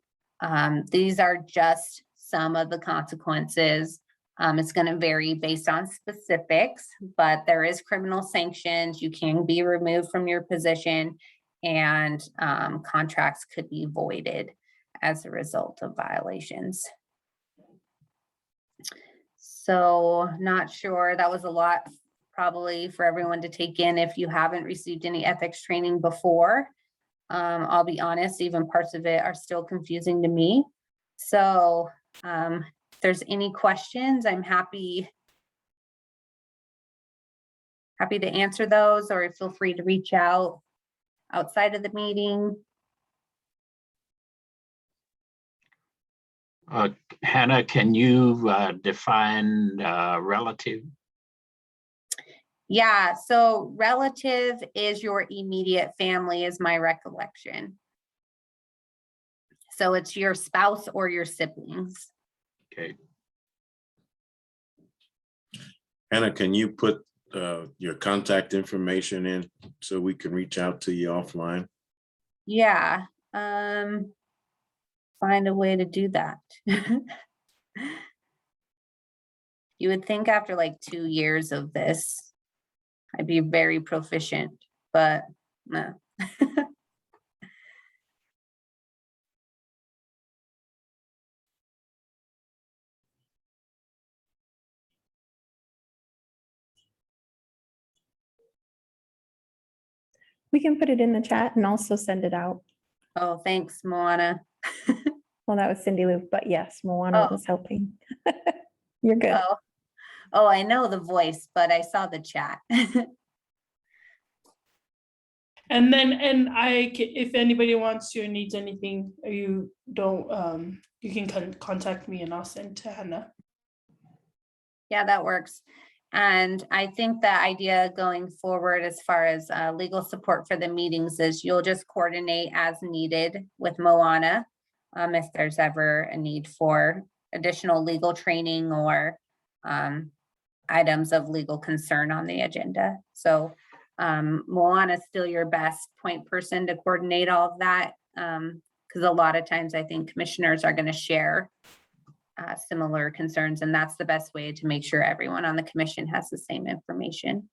These are just some of the consequences. It's going to vary based on specifics, but there is criminal sanctions. You can be removed from your position, and contracts could be voided as a result of violations. So not sure, that was a lot probably for everyone to take in if you haven't received any ethics training before. I'll be honest, even parts of it are still confusing to me. So if there's any questions, I'm happy to answer those, or feel free to reach out outside of the meeting. Hannah, can you define relative? Yeah, so relative is your immediate family, is my recollection. So it's your spouse or your siblings. Okay. Hannah, can you put your contact information in so we can reach out to you offline? Yeah, find a way to do that. You would think after like 2 years of this, I'd be very proficient, but no. We can put it in the chat and also send it out. Oh, thanks, Moana. Well, that was Cindy Lou, but yes, Moana Oh. was helping. You're good. Oh, I know the voice, but I saw the chat. And if anybody wants to or needs anything, or you don't, you can contact me and I'll send to Hannah. Yeah, that works. And I think the idea going forward as far as legal support for the meetings is you'll just coordinate as needed with Moana if there's ever a need for additional legal training or items of legal concern on the agenda. So Moana is still your best point person to coordinate all of that, because a lot of times I think commissioners are going to share similar concerns, and that's the best way to make sure everyone on the commission has the same information.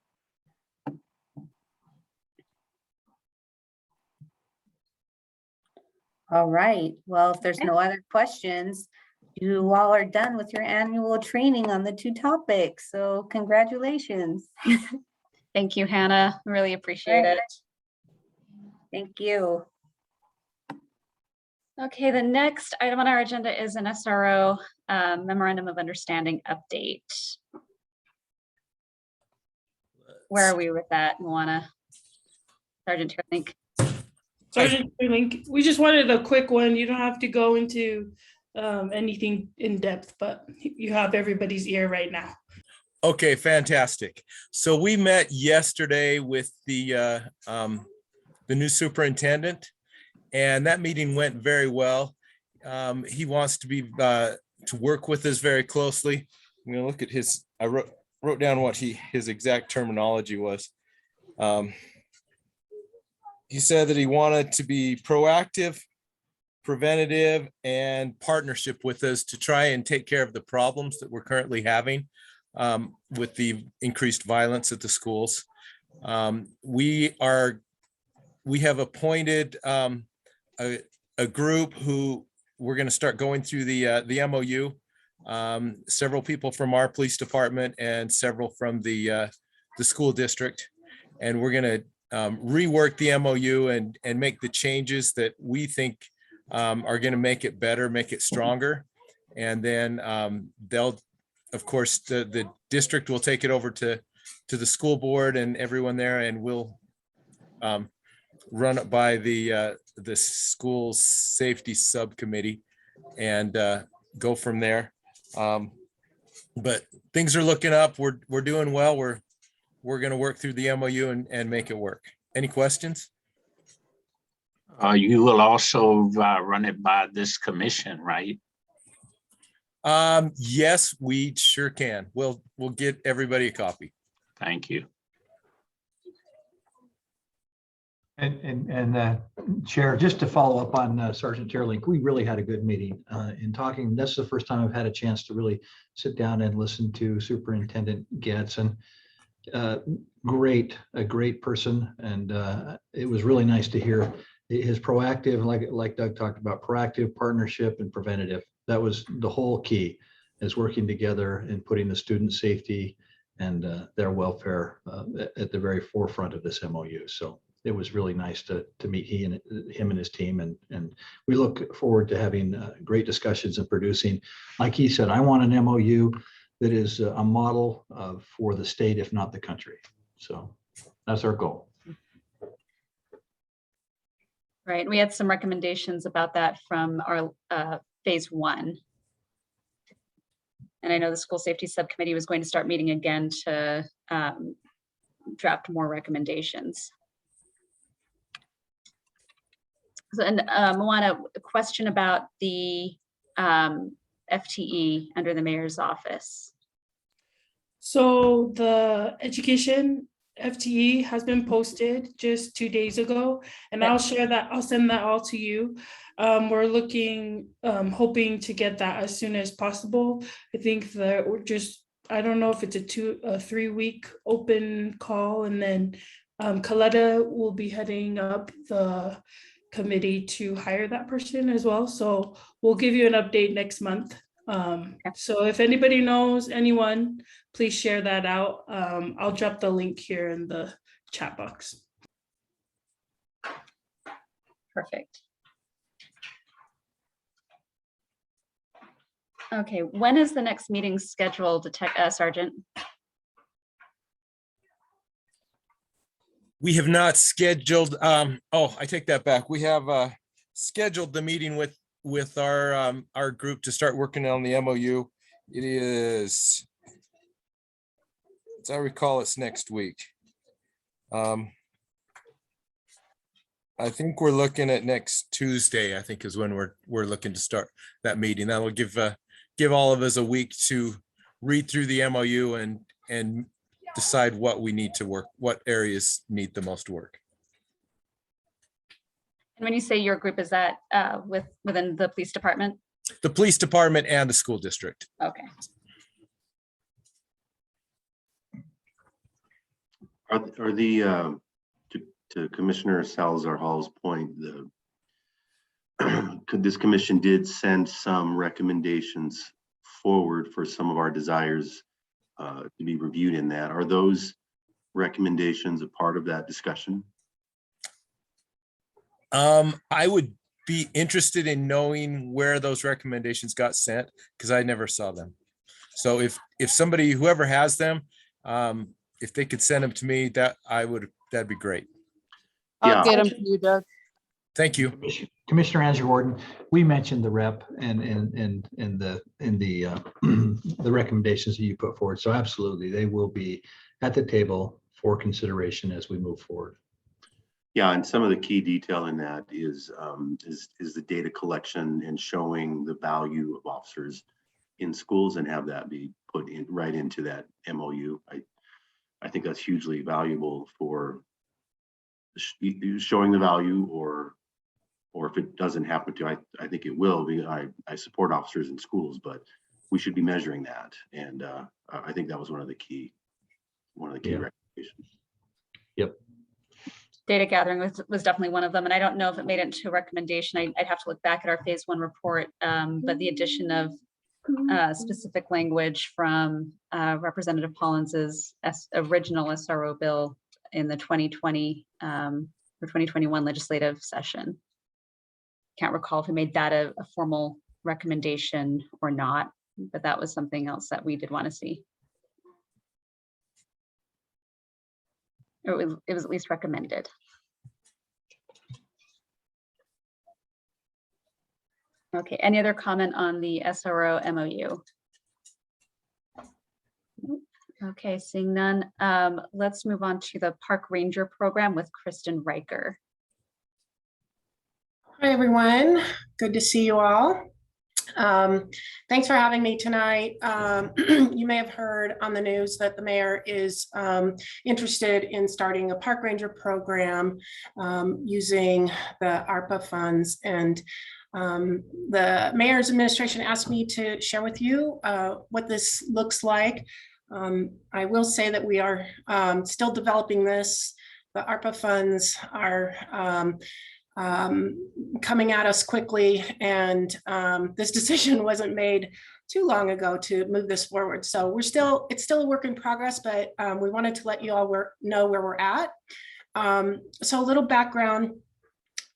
All right, well, if there's no other questions, you all are done with your annual training on the 2 topics, so congratulations. Thank you, Hannah. Really appreciate it. Thank you. Okay, the next item on our agenda is an SRO Memorandum of Understanding update. Where are we with that, Moana? Sergeant Teerlink? Sergeant Teerlink, we just wanted a quick one. You don't have to go into anything in depth, but you have everybody's ear right now. Okay, fantastic. So we met yesterday with the new superintendent, and that meeting went very well. He wants to be to work with us very closely. I'm going to look at his. I wrote down what his exact terminology was. He said that he wanted to be proactive, preventative, and partnership with us to try and take care of the problems that we're currently having with the increased violence at the schools. We are we have appointed a group who we're going to start going through the MOU. Several people from our police department and several from the school district. And we're going to rework the MOU and make the changes that we think are going to make it better, make it stronger. And then they'll, of course, the district will take it over to the school board and everyone there, and we'll run it by the school safety subcommittee and go from there. But things are looking up. We're doing well. We're going to work through the MOU and make it work. Any questions? You will also run it by this commission, right? Yes, we sure can. We'll get everybody a copy. Thank you. And Chair, just to follow up on Sergeant Terlink, we really had a good meeting in talking. That's the first time I've had a chance to really sit down and listen to Superintendent Getz, and a great person. And it was really nice to hear his proactive, like Doug talked about, proactive, partnership, and preventative. That was the whole key, is working together and putting the student safety and their welfare at the very forefront of this MOU. So it was really nice to meet him and his team, and we look forward to having great discussions and producing. Like he said, I want an MOU that is a model for the state, if not the country. So that's our goal. Right. We had some recommendations about that from our phase 1. And I know the school safety subcommittee was going to start meeting again to draft more recommendations. So, and Moana, a question about the FTE under the mayor's office. So the education FTE has been posted just 2 days ago, and I'll share that. I'll send that all to you. We're looking, hoping to get that as soon as possible. I think that we're just, I don't know if it's a 3 week open call, and then Coletta will be heading up the committee to hire that person as well. So we'll give you an update next month. So if anybody knows anyone, please share that out. I'll drop the link here in the chat box. Perfect. Okay, when is the next meeting scheduled, Sergeant? We have not scheduled, oh, I take that back. We have scheduled the meeting with our group to start working on the MOU. It is, as I recall, it's next week. I think we're looking at next Tuesday, I think is when we're looking to start that meeting. That will give all of us a week to read through the MOU and decide what we need to work, what areas need the most work. And when you say your group, is that within the police department? The police department and the school district. Okay. Are the to Commissioner Salazar Hall's point, this commission did send some recommendations forward for some of our desires to be reviewed in that. Are those recommendations a part of that discussion? I would be interested in knowing where those recommendations got sent, because I never saw them. So if somebody, whoever has them, if they could send them to me, that'd be great. Yeah. I'll get them to you, Doug. Thank you. Commissioner Andrew Gordon, we mentioned the rep and the the recommendations that you put forward. So absolutely, they will be at the table for consideration as we move forward. Yeah, and some of the key detail in that is the data collection and showing the value of officers in schools, and have that be put in right into that MOU. I think that's hugely valuable for showing the value, or if it doesn't happen to, I think it will be. I support officers in schools, but we should be measuring that, and I think that was one of the key recommendations. Yep. Data gathering was definitely one of them, and I don't know if it made it into a recommendation. I'd have to look back at our phase 1 report, but the addition of specific language from Representative Pollins's original SRO bill in the 2020 or 2021 legislative session. Can't recall if we made that a formal recommendation or not, but that was something else that we did want to see. It was at least recommended. Okay, any other comment on the SRO MOU? Okay, seeing none, let's move on to the Park Ranger program with Kristen Riker. Hi, everyone. Good to see you all. Thanks for having me tonight. You may have heard on the news that the mayor is interested in starting a park ranger program using the ARPA funds. And the mayor's administration asked me to share with you what this looks like. I will say that we are still developing this. The ARPA funds are coming at us quickly, and this decision wasn't made too long ago to move this forward. So it's still a work in progress, but we wanted to let you all know where we're at. So a little background: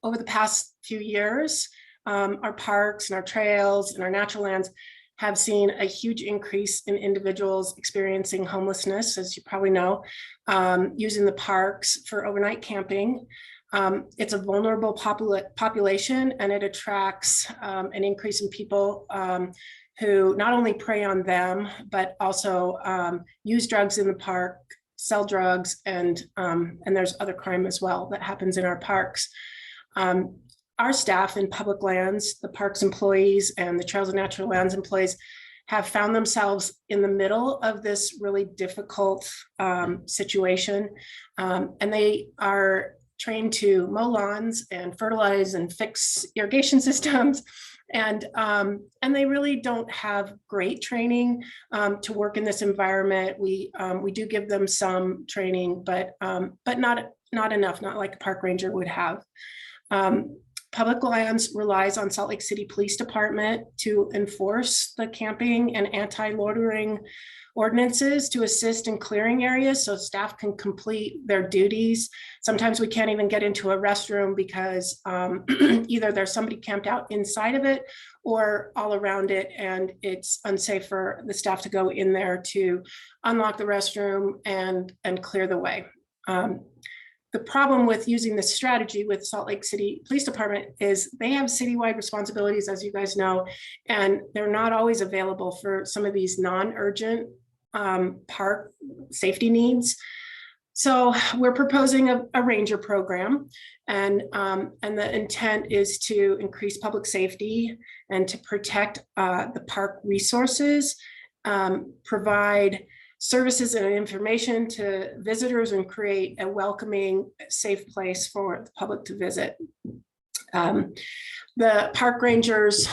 over the past few years, our parks and our trails and our natural lands have seen a huge increase in individuals experiencing homelessness, as you probably know, using the parks for overnight camping. It's a vulnerable population, and it attracts an increase in people who not only prey on them, but also use drugs in the park, sell drugs, and there's other crime as well that happens in our parks. Our staff in public lands, the parks employees and the Trails and Natural Lands employees, have found themselves in the middle of this really difficult situation, and they are trained to mow lawns and fertilize and fix irrigation systems, and they really don't have great training to work in this environment. We do give them some training, but not enough, not like a park ranger would have. Public Lands relies on Salt Lake City Police Department to enforce the camping and anti-loitering ordinances to assist in clearing areas so staff can complete their duties. Sometimes we can't even get into a restroom because either there's somebody camped out inside of it or all around it, and it's unsafe for the staff to go in there to unlock the restroom and clear the way. The problem with using this strategy with Salt Lake City Police Department is they have citywide responsibilities, as you guys know, and they're not always available for some of these non-urgent park safety needs. So we're proposing a ranger program, and the intent is to increase public safety and to protect the park resources, provide services and information to visitors, and create a welcoming, safe place for the public to visit. The park rangers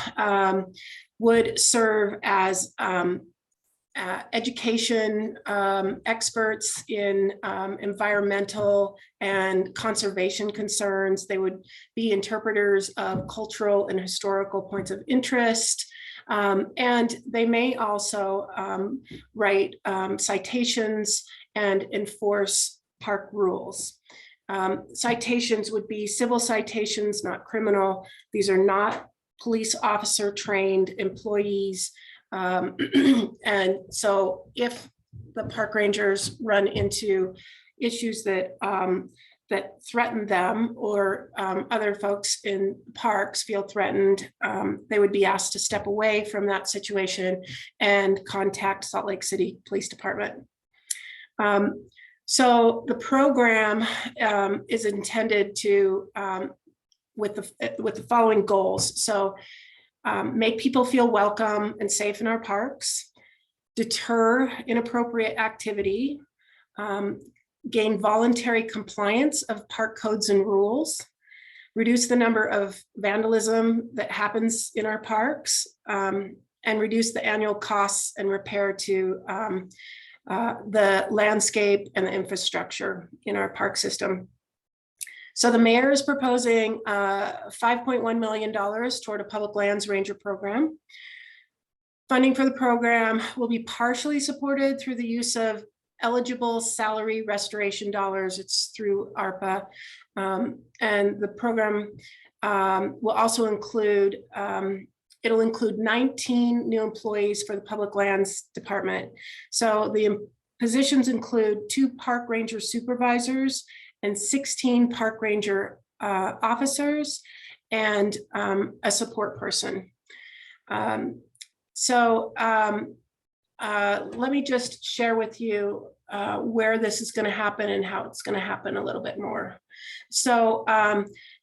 would serve as education experts in environmental and conservation concerns. They would be interpreters of cultural and historical points of interest. And they may also write citations and enforce park rules. Citations would be civil citations, not criminal. These are not police officer trained employees. And so if the park rangers run into issues that threaten them, or other folks in parks feel threatened, they would be asked to step away from that situation and contact Salt Lake City Police Department. So the program is intended to, with the following goals. So make people feel welcome and safe in our parks, deter inappropriate activity, gain voluntary compliance of park codes and rules, reduce the number of vandalism that happens in our parks, and reduce the annual costs and repair to the landscape and the infrastructure in our park system. So the mayor is proposing $5.1 million toward a public lands ranger program. Funding for the program will be partially supported through the use of eligible salary restoration dollars. It's through ARPA. And the program will also include, it'll include 19 new employees for the Public Lands Department. So the positions include 2 park ranger supervisors and 16 park ranger officers and a support person. Let me just share with you where this is going to happen and how it's going to happen a little bit more. So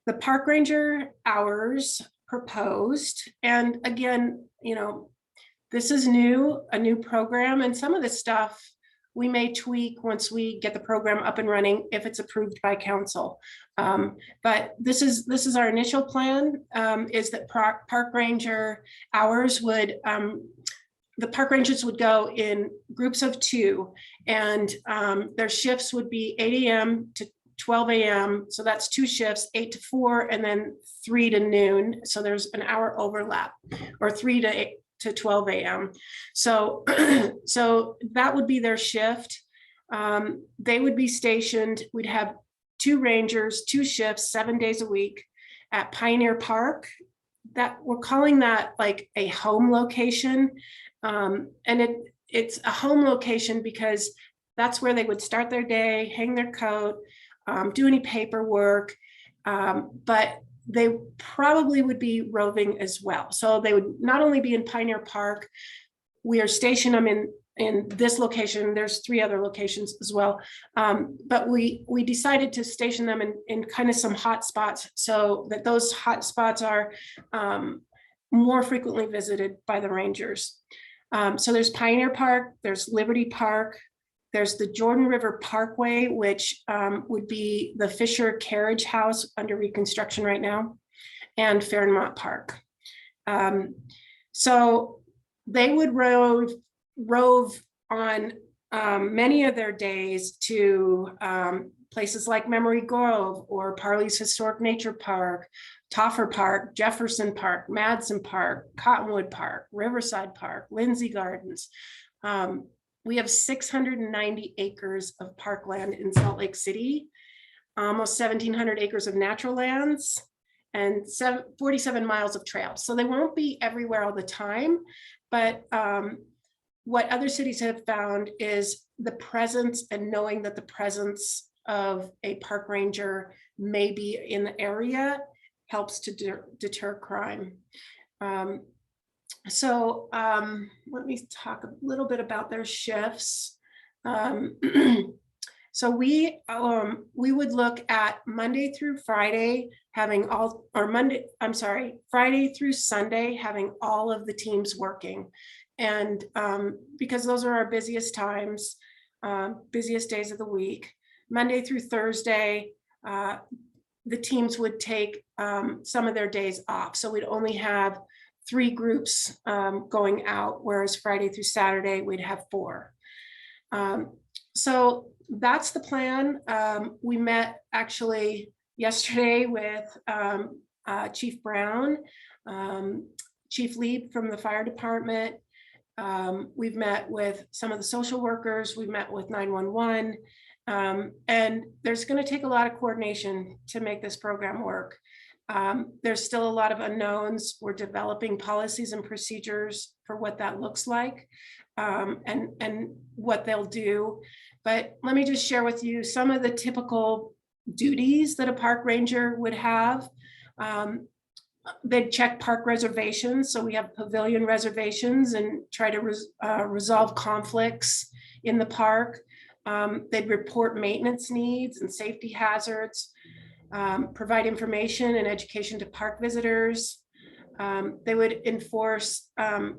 the park ranger hours proposed, and again, you know, this is new, a new program, and some of this stuff we may tweak once we get the program up and running if it's approved by council. But this is our initial plan, is that park ranger hours would, the park rangers would go in groups of 2, and their shifts would be 8 a.m. to 12 a.m. So that's 2 shifts, 8 to 4, and then 3 to noon. So there's an hour overlap, or 3 to 12 a.m. So, so that would be their shift. They would be stationed. We'd have 2 rangers, 2 shifts, 7 days a week at Pioneer Park. That we're calling that like a home location. And it's a home location because that's where they would start their day, hang their coat, do any paperwork, but they probably would be roving as well. So they would not only be in Pioneer Park, we are stationed them in this location. There's 3 other locations as well. But we decided to station them in kind of some hot spots so that those hot spots are more frequently visited by the rangers. So there's Pioneer Park, there's Liberty Park, there's the Jordan River Parkway, which would be the Fisher Carriage House under reconstruction right now, and Fairmont Park. So they would rove on many of their days to places like Memory Grove or Parley's Historic Nature Park, Toffer Park, Jefferson Park, Madsen Park, Cottonwood Park, Riverside Park, Lindsay Gardens. We have 690 acres of parkland in Salt Lake City, almost 1,700 acres of natural lands, and 47 miles of trails. So they won't be everywhere all the time, but what other cities have found is the presence and knowing that the presence of a park ranger may be in the area helps to deter crime. So let me talk a little bit about their shifts. So we would look at Monday through Friday having all, or Friday through Sunday having all of the teams working. And because those are our busiest times, busiest days of the week, Monday through Thursday, the teams would take some of their days off. So we'd only have 3 groups going out, whereas Friday through Saturday, we'd have 4. So that's the plan. We met actually yesterday with Chief Brown, Chief Leib from the fire department. We've met with some of the social workers. We've met with 911. And there's going to take a lot of coordination to make this program work. There's still a lot of unknowns. We're developing policies and procedures for what that looks like and what they'll do. But let me just share with you some of the typical duties that a park ranger would have. They'd check park reservations. So we have pavilion reservations and try to resolve conflicts in the park. They'd report maintenance needs and safety hazards, provide information and education to park visitors. They would enforce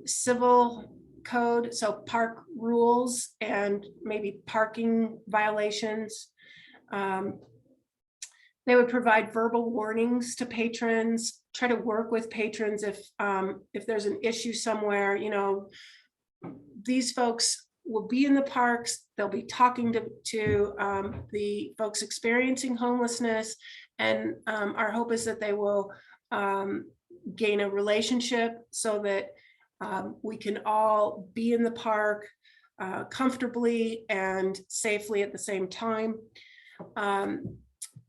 civil code, so park rules and maybe parking violations. They would provide verbal warnings to patrons, try to work with patrons if there's an issue somewhere. You know, these folks will be in the parks, they'll be talking to the folks experiencing homelessness, And our hope is that they will gain a relationship so that we can all be in the park comfortably and safely at the same time.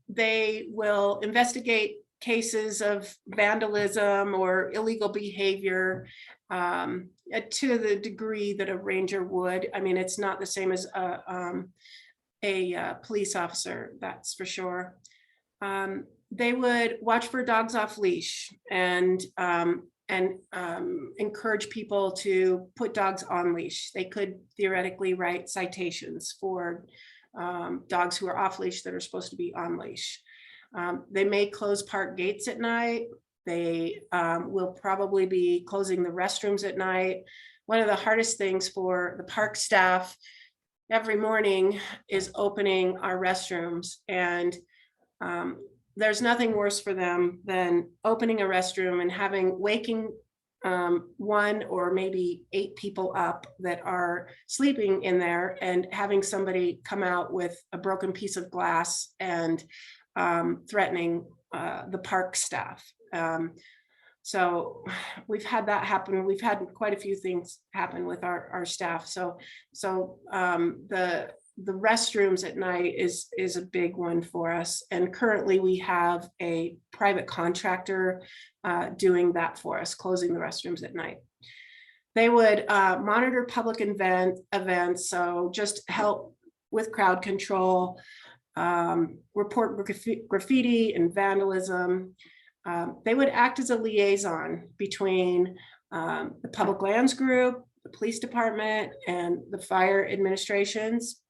They will investigate cases of vandalism or illegal behavior to the degree that a ranger would. I mean, it's not the same as a police officer, that's for sure. They would watch for dogs off leash and encourage people to put dogs on leash. They could theoretically write citations for dogs who are off leash that are supposed to be on leash. They may close park gates at night. They will probably be closing the restrooms at night. One of the hardest things for the park staff every morning is opening our restrooms, and there's nothing worse for them than opening a restroom and waking 1 or maybe 8 people up that are sleeping in there, and having somebody come out with a broken piece of glass and threatening the park staff. So we've had that happen. We've had quite a few things happen with our staff. So the restrooms at night is a big one for us. And currently we have a private contractor doing that for us, closing the restrooms at night. They would monitor public events, so just help with crowd control, report graffiti and vandalism. They would act as a liaison between the public lands group, the police department, and the fire administrations.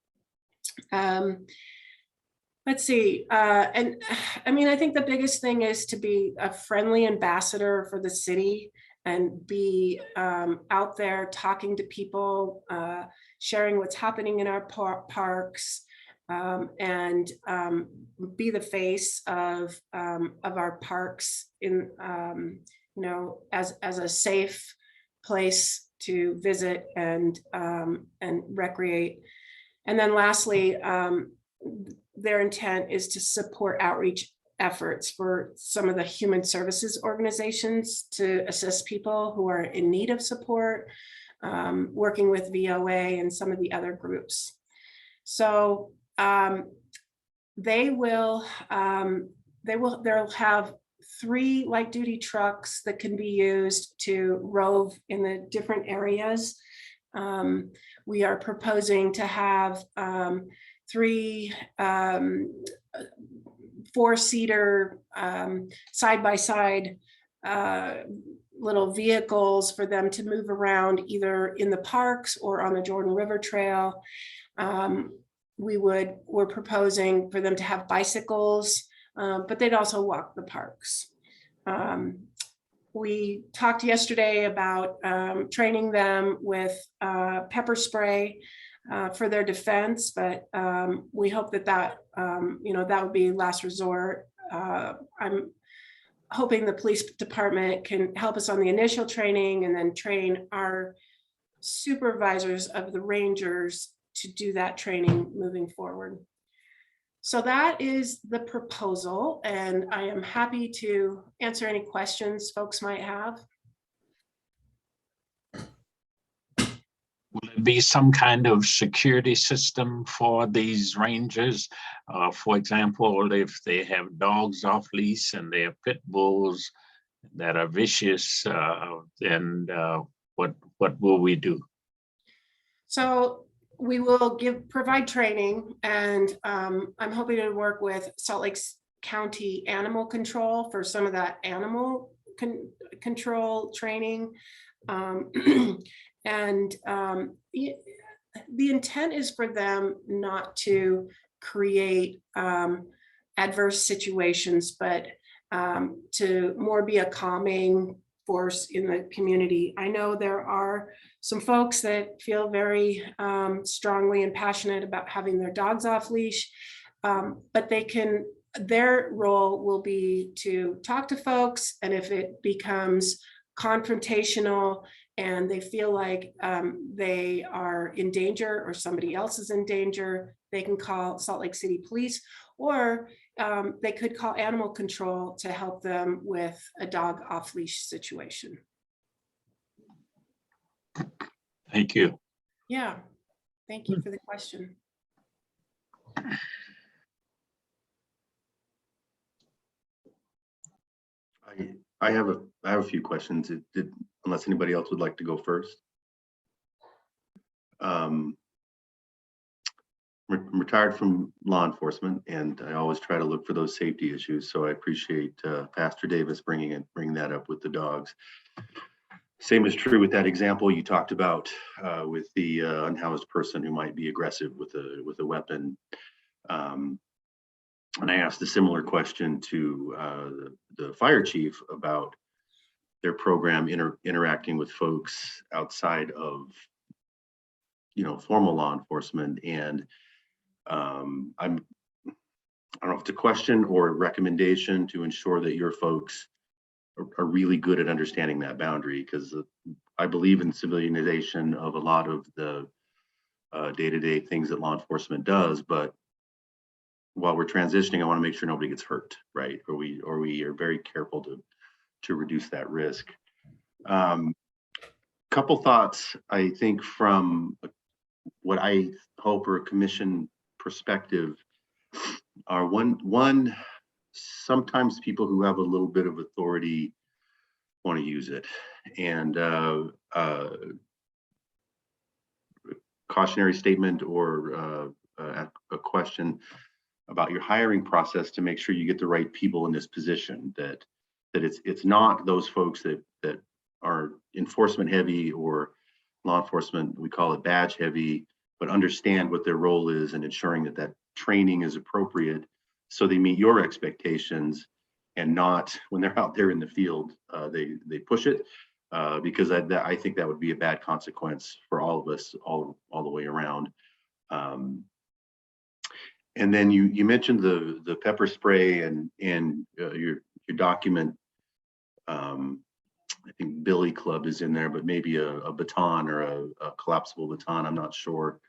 Let's see. And I mean, I think the biggest thing is to be a friendly ambassador for the city and be out there talking to people, sharing what's happening in our parks, and be the face of our parks in, you know, as a safe place to visit and recreate. And then lastly, their intent is to support outreach efforts for some of the human services organizations to assist people who are in need of support, working with VOA and some of the other groups. So they'll have 3 light duty trucks that can be used to rove in the different areas. We are proposing to have 3 4-seater side-by-side little vehicles for them to move around either in the parks or on the Jordan River Trail. We're proposing for them to have bicycles, but they'd also walk the parks. We talked yesterday about training them with pepper spray for their defense, but we hope that you know, that would be last resort. I'm hoping the police department can help us on the initial training and then train our supervisors of the rangers to do that training moving forward. So that is the proposal, and I am happy to answer any questions folks might have. Will it be some kind of security system for these rangers? For example, if they have dogs off leash and they have pit bulls that are vicious, then what will we do? So we will provide training, and I'm hoping to work with Salt Lake County Animal Control for some of that animal control training. And the intent is for them not to create adverse situations, but to more be a calming force in the community. I know there are some folks that feel very strongly and passionate about having their dogs off leash, but their role will be to talk to folks, and if it becomes confrontational and they feel like they are in danger or somebody else is in danger, they can call Salt Lake City Police. Or they could call animal control to help them with a dog off leash situation. Thank you. Yeah, thank you for the question. I have a few questions. Unless anybody else would like to go first. I'm retired from law enforcement, and I always try to look for those safety issues. So I appreciate Pastor Davis bringing that up with the dogs. Same is true with that example you talked about with the unhoused person who might be aggressive with a weapon. And I asked a similar question to the fire chief about their program interacting with folks outside of, formal law enforcement. And I don't know if it's a question or a recommendation to ensure that your folks are really good at understanding that boundary, because I believe in civilianization of a lot of the day-to-day things that law enforcement does, but while we're transitioning, I want to make sure nobody gets hurt, right? Or we are very careful to reduce that risk. Couple thoughts, I think, from what I hope are a commission perspective are one, sometimes people who have a little bit of authority want to use it. And cautionary statement or a question about your hiring process to make sure you get the right people in this position, that it's not those folks that are enforcement heavy or law enforcement, we call it badge heavy, but understand what their role is and ensuring that training is appropriate so they meet your expectations, and not when they're out there in the field, they push it, because I think that would be a bad consequence for all of us all the way around. And then you mentioned the pepper spray and your document. I think Billy Club is in there, but maybe a baton or a collapsible baton. I'm not sure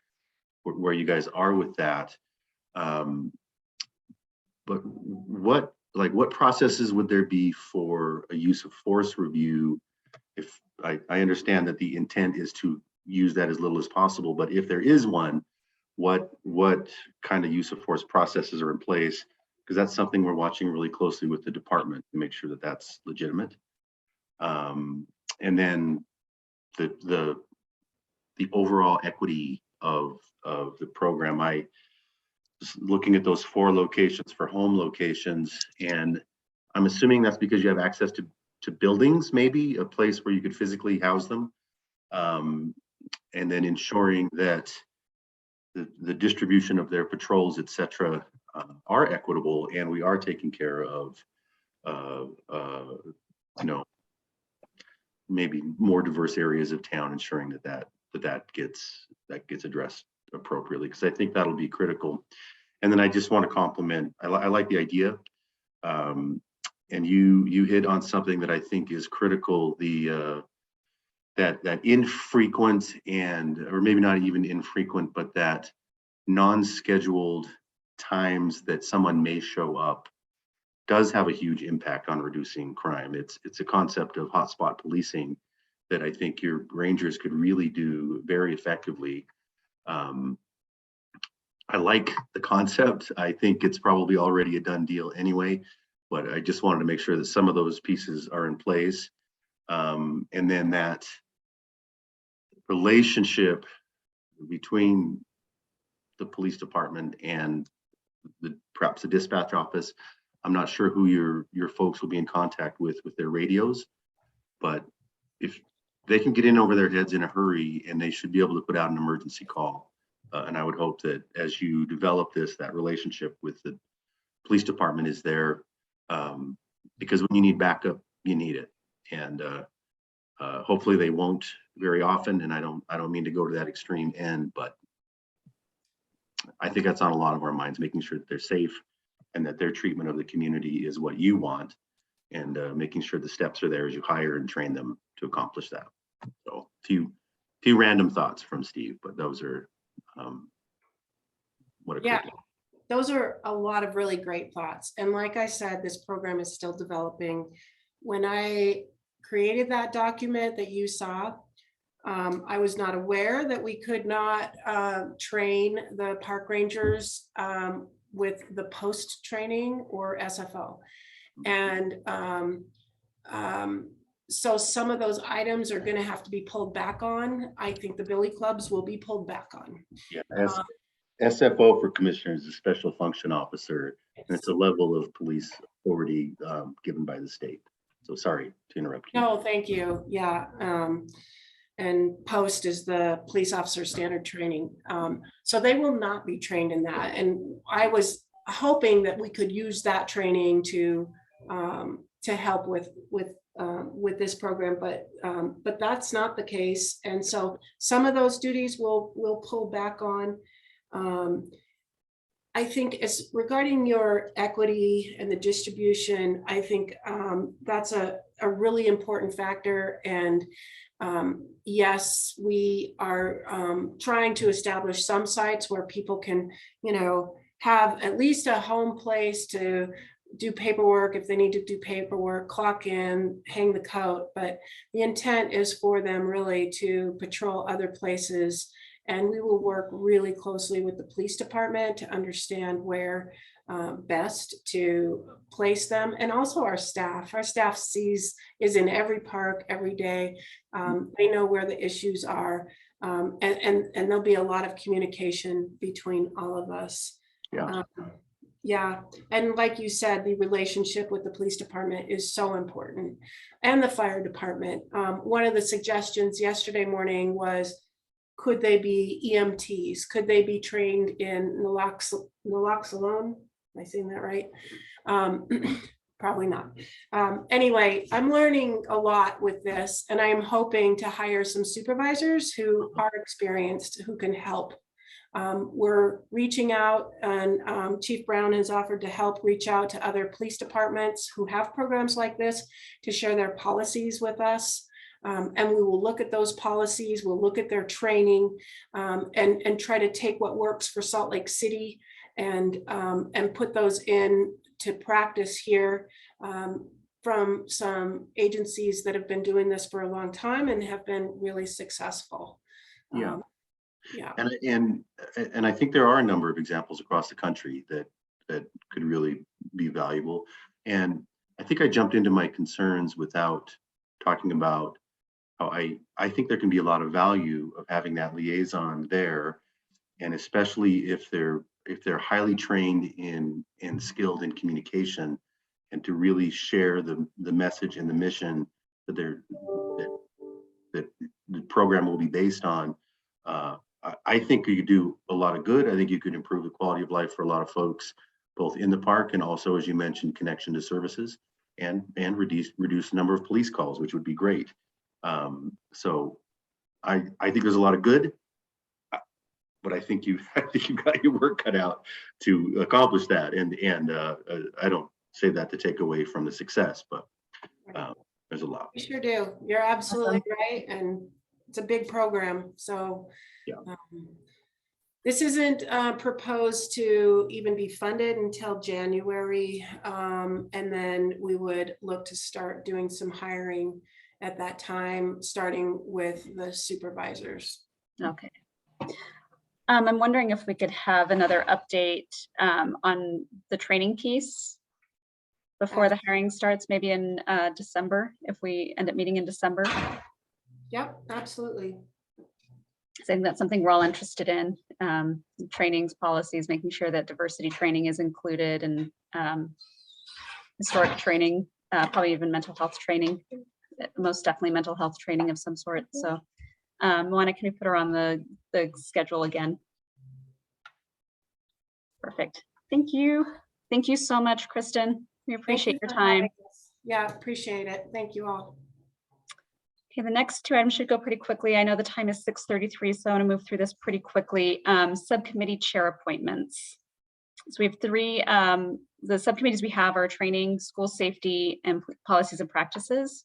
where you guys are with that. But what processes would there be for a use of force review? If I understand that the intent is to use that as little as possible, but if there is one, what kind of use of force processes are in place? Because that's something we're watching really closely with the department to make sure that that's legitimate. And then the overall equity of the program. I was looking at those 4 locations for home locations, and I'm assuming that's because you have access to buildings, maybe a place where you could physically house them, and then ensuring that the distribution of their patrols, et cetera, are equitable, and we are taking care of maybe more diverse areas of town, ensuring that gets addressed appropriately, because I think that'll be critical. And then I just want to compliment, I like the idea, and you hit on something that I think is critical, that infrequent or maybe not even infrequent, but that non-scheduled times that someone may show up does have a huge impact on reducing crime. It's a concept of hotspot policing that I think your rangers could really do very effectively. I like the concept. I think it's probably already a done deal anyway, but I just wanted to make sure that some of those pieces are in place. And then that relationship between the police department and perhaps the dispatch office. I'm not sure who your folks will be in contact with their radios, but if they can get in over their heads in a hurry, and they should be able to put out an emergency call. And I would hope that as you develop that relationship with the police department is there, because when you need backup, you need it. And hopefully they won't very often. And I don't mean to go to that extreme end, but I think that's on a lot of our minds, making sure that they're safe and that their treatment of the community is what you want, and making sure the steps are there as you hire and train them to accomplish that. So few random thoughts from Steve, but those are what. Yeah, those are a lot of really great thoughts. And like I said, this program is still developing. When I created that document that you saw, I was not aware that we could not train the park rangers with the post training or SFO. And so some of those items are going to have to be pulled back on. I think the billy clubs will be pulled back on. Yeah, SFO for commissioners is a special function officer, and it's a level of police authority given by the state. So sorry to interrupt you. No, thank you. Yeah. And post is the police officer standard training. So they will not be trained in that. And I was hoping that we could use that training to help with this program, but that's not the case. And so some of those duties we'll pull back on. I think as regarding your equity and the distribution, I think that's a really important factor. And yes, we are trying to establish some sites where people can, have at least a home place to do paperwork if they need to do paperwork, clock in, hang the coat. But the intent is for them really to patrol other places. And we will work really closely with the police department to understand where best to place them. And also our staff. Our staff is in every park every day. They know where the issues are. And there'll be a lot of communication between all of us. Yeah. Yeah. And like you said, the relationship with the police department is so important, and the fire department. One of the suggestions yesterday morning was, could they be EMTs? Could they be trained in naloxone? Am I saying that right? Probably not. Anyway, I'm learning a lot with this, and I am hoping to hire some supervisors who are experienced, who can help. We're reaching out, and Chief Brown has offered to help reach out to other police departments who have programs like this to share their policies with us. And we will look at those policies, we'll look at their training, and try to take what works for Salt Lake City and put those in to practice here from some agencies that have been doing this for a long time and have been really successful. Yeah. Yeah. And I think there are a number of examples across the country that could really be valuable. And I think I jumped into my concerns without talking about how I think there can be a lot of value of having that liaison there, and especially if they're highly trained and skilled in communication, and to really share the message and the mission that that the program will be based on. I think you could do a lot of good. I think you could improve the quality of life for a lot of folks, both in the park and also, as you mentioned, connection to services, and reduce the number of police calls, which would be great. So I think there's a lot of good, but I think you got your work cut out to accomplish that. And I don't say that to take away from the success, but there's a lot. You sure do. You're absolutely right. And it's a big program. So yeah. This isn't proposed to even be funded until January. And then we would look to start doing some hiring at that time, starting with the supervisors. Okay. I'm wondering if we could have another update on the training piece before the hiring starts, maybe in December, if we end up meeting in December. Yep, absolutely. I think that's something we're all interested in. Trainings, policies, making sure that diversity training is included, and historic training, probably even mental health training, most definitely mental health training of some sort. So Moana, can you put her on the schedule again? Perfect. Thank you. Thank you so much, Kristen. We appreciate your time. Yeah, appreciate it. Thank you all. Okay, the next two items should go pretty quickly. I know the time is 6:33, so I want to move through this pretty quickly. Subcommittee chair appointments. So we have three. The subcommittees we have are training, school safety, and policies and practices.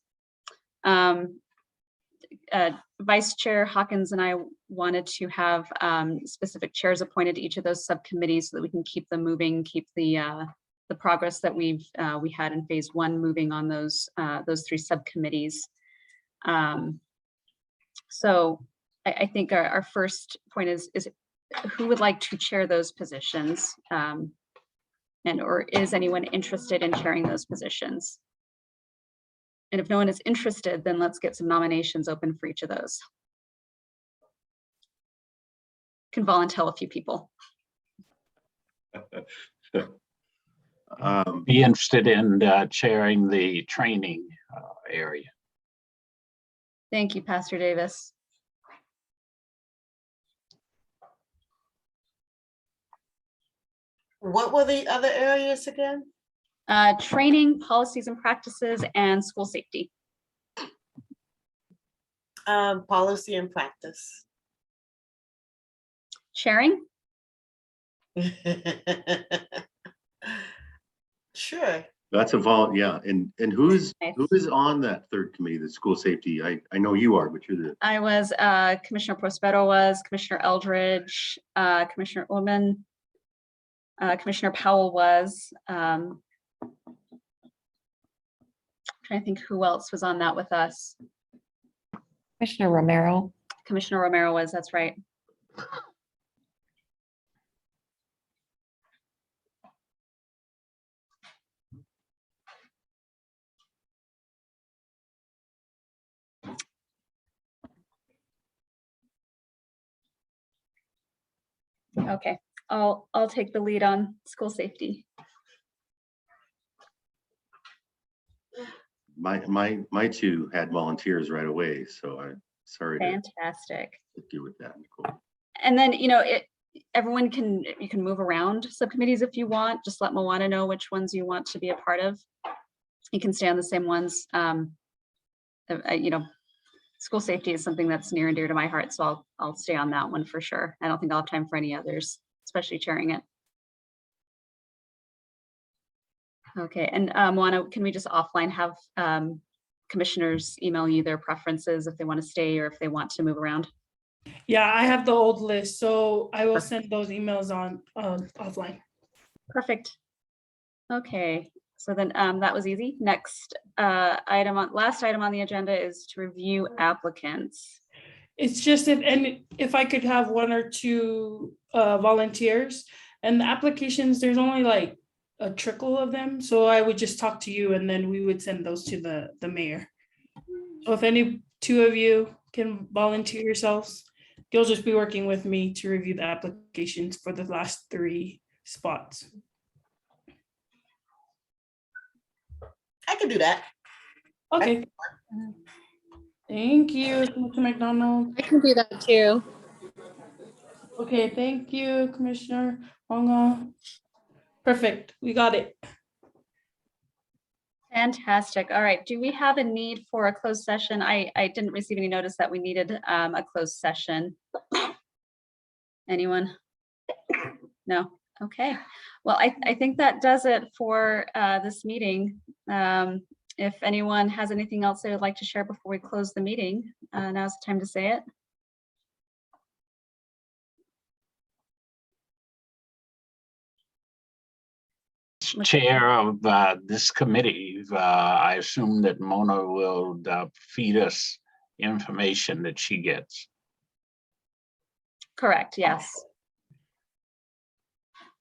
Vice Chair Hawkins and I wanted to have specific chairs appointed to each of those subcommittees so that we can keep them moving, keep the progress that we had in phase 1 moving on those 3 subcommittees. So I think our first point is who would like to chair those positions? Or is anyone interested in chairing those positions? And if no one is interested, then let's get some nominations open for each of those. Can volunteer a few people. Be interested in chairing the training area. Thank you, Pastor Davis. What were the other areas again? Training, policies and practices, and school safety. Policy and practice. Chairing? Sure. That's yeah. And who is on that third committee, the school safety? I know you are, but you're the. I was, Commissioner Prospero was, Commissioner Eldridge, Commissioner Ullman, Commissioner Powell was. Trying to think who else was on that with us. Commissioner Romero. Commissioner Romero was, that's right. Okay, I'll take the lead on school safety. My 2 had volunteers right away, so I'm sorry Fantastic. to deal with that, Nicole. And then, everyone you can move around subcommittees if you want. Just let Moana know which ones you want to be a part of. You can stay on the same ones. School safety is something that's near and dear to my heart, so I'll stay on that one for sure. I don't think I'll have time for any others, especially chairing it. Okay, and Moana, can we just offline have commissioners email you their preferences if they want to stay or if they want to move around? Yeah, I have the old list, so I will send those emails on offline. Perfect. Okay, so then that was easy. Next last item on the agenda is to review applicants. It's just if I could have 1 or 2 volunteers, and the applications, there's only like a trickle of them, so I would just talk to you and then we would send those to the mayor. So if any 2 of you can volunteer yourselves, you'll just be working with me to review the applications for the last 3 spots. I can do that. Okay. Thank you, Commissioner McDonald. I can do that too. Okay, thank you, Commissioner Wonga. Perfect, we got it. Fantastic. All right. Do we have a need for a closed session? I didn't receive any notice that we needed a closed session. Anyone? No? Okay. Well, I think that does it for this meeting. If anyone has anything else they would like to share before we close the meeting, now's the time to say it. Chair of this committee, I assume that Mona will feed us information that she gets. Correct, yes.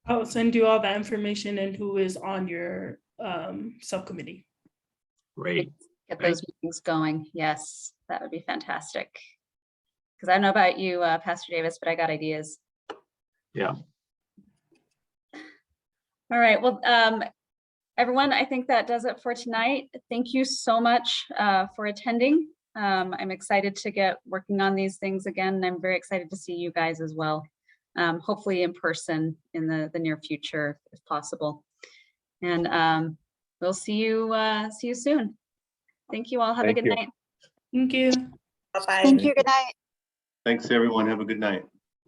I'll send you all that information and who is on your subcommittee. Great. Get those meetings going. Yes, that would be fantastic. Because I don't know about you, Pastor Davis, but I got ideas. Yeah. All right, well, everyone, I think that does it for tonight. Thank you so much for attending. I'm excited to get working on these things again. I'm very excited to see you guys as well. Hopefully in person in the near future, if possible. And we'll see you soon. Thank you all. Have a good night. Thank you. Bye-bye. Thank you. Good night. Thanks, everyone. Have a good night.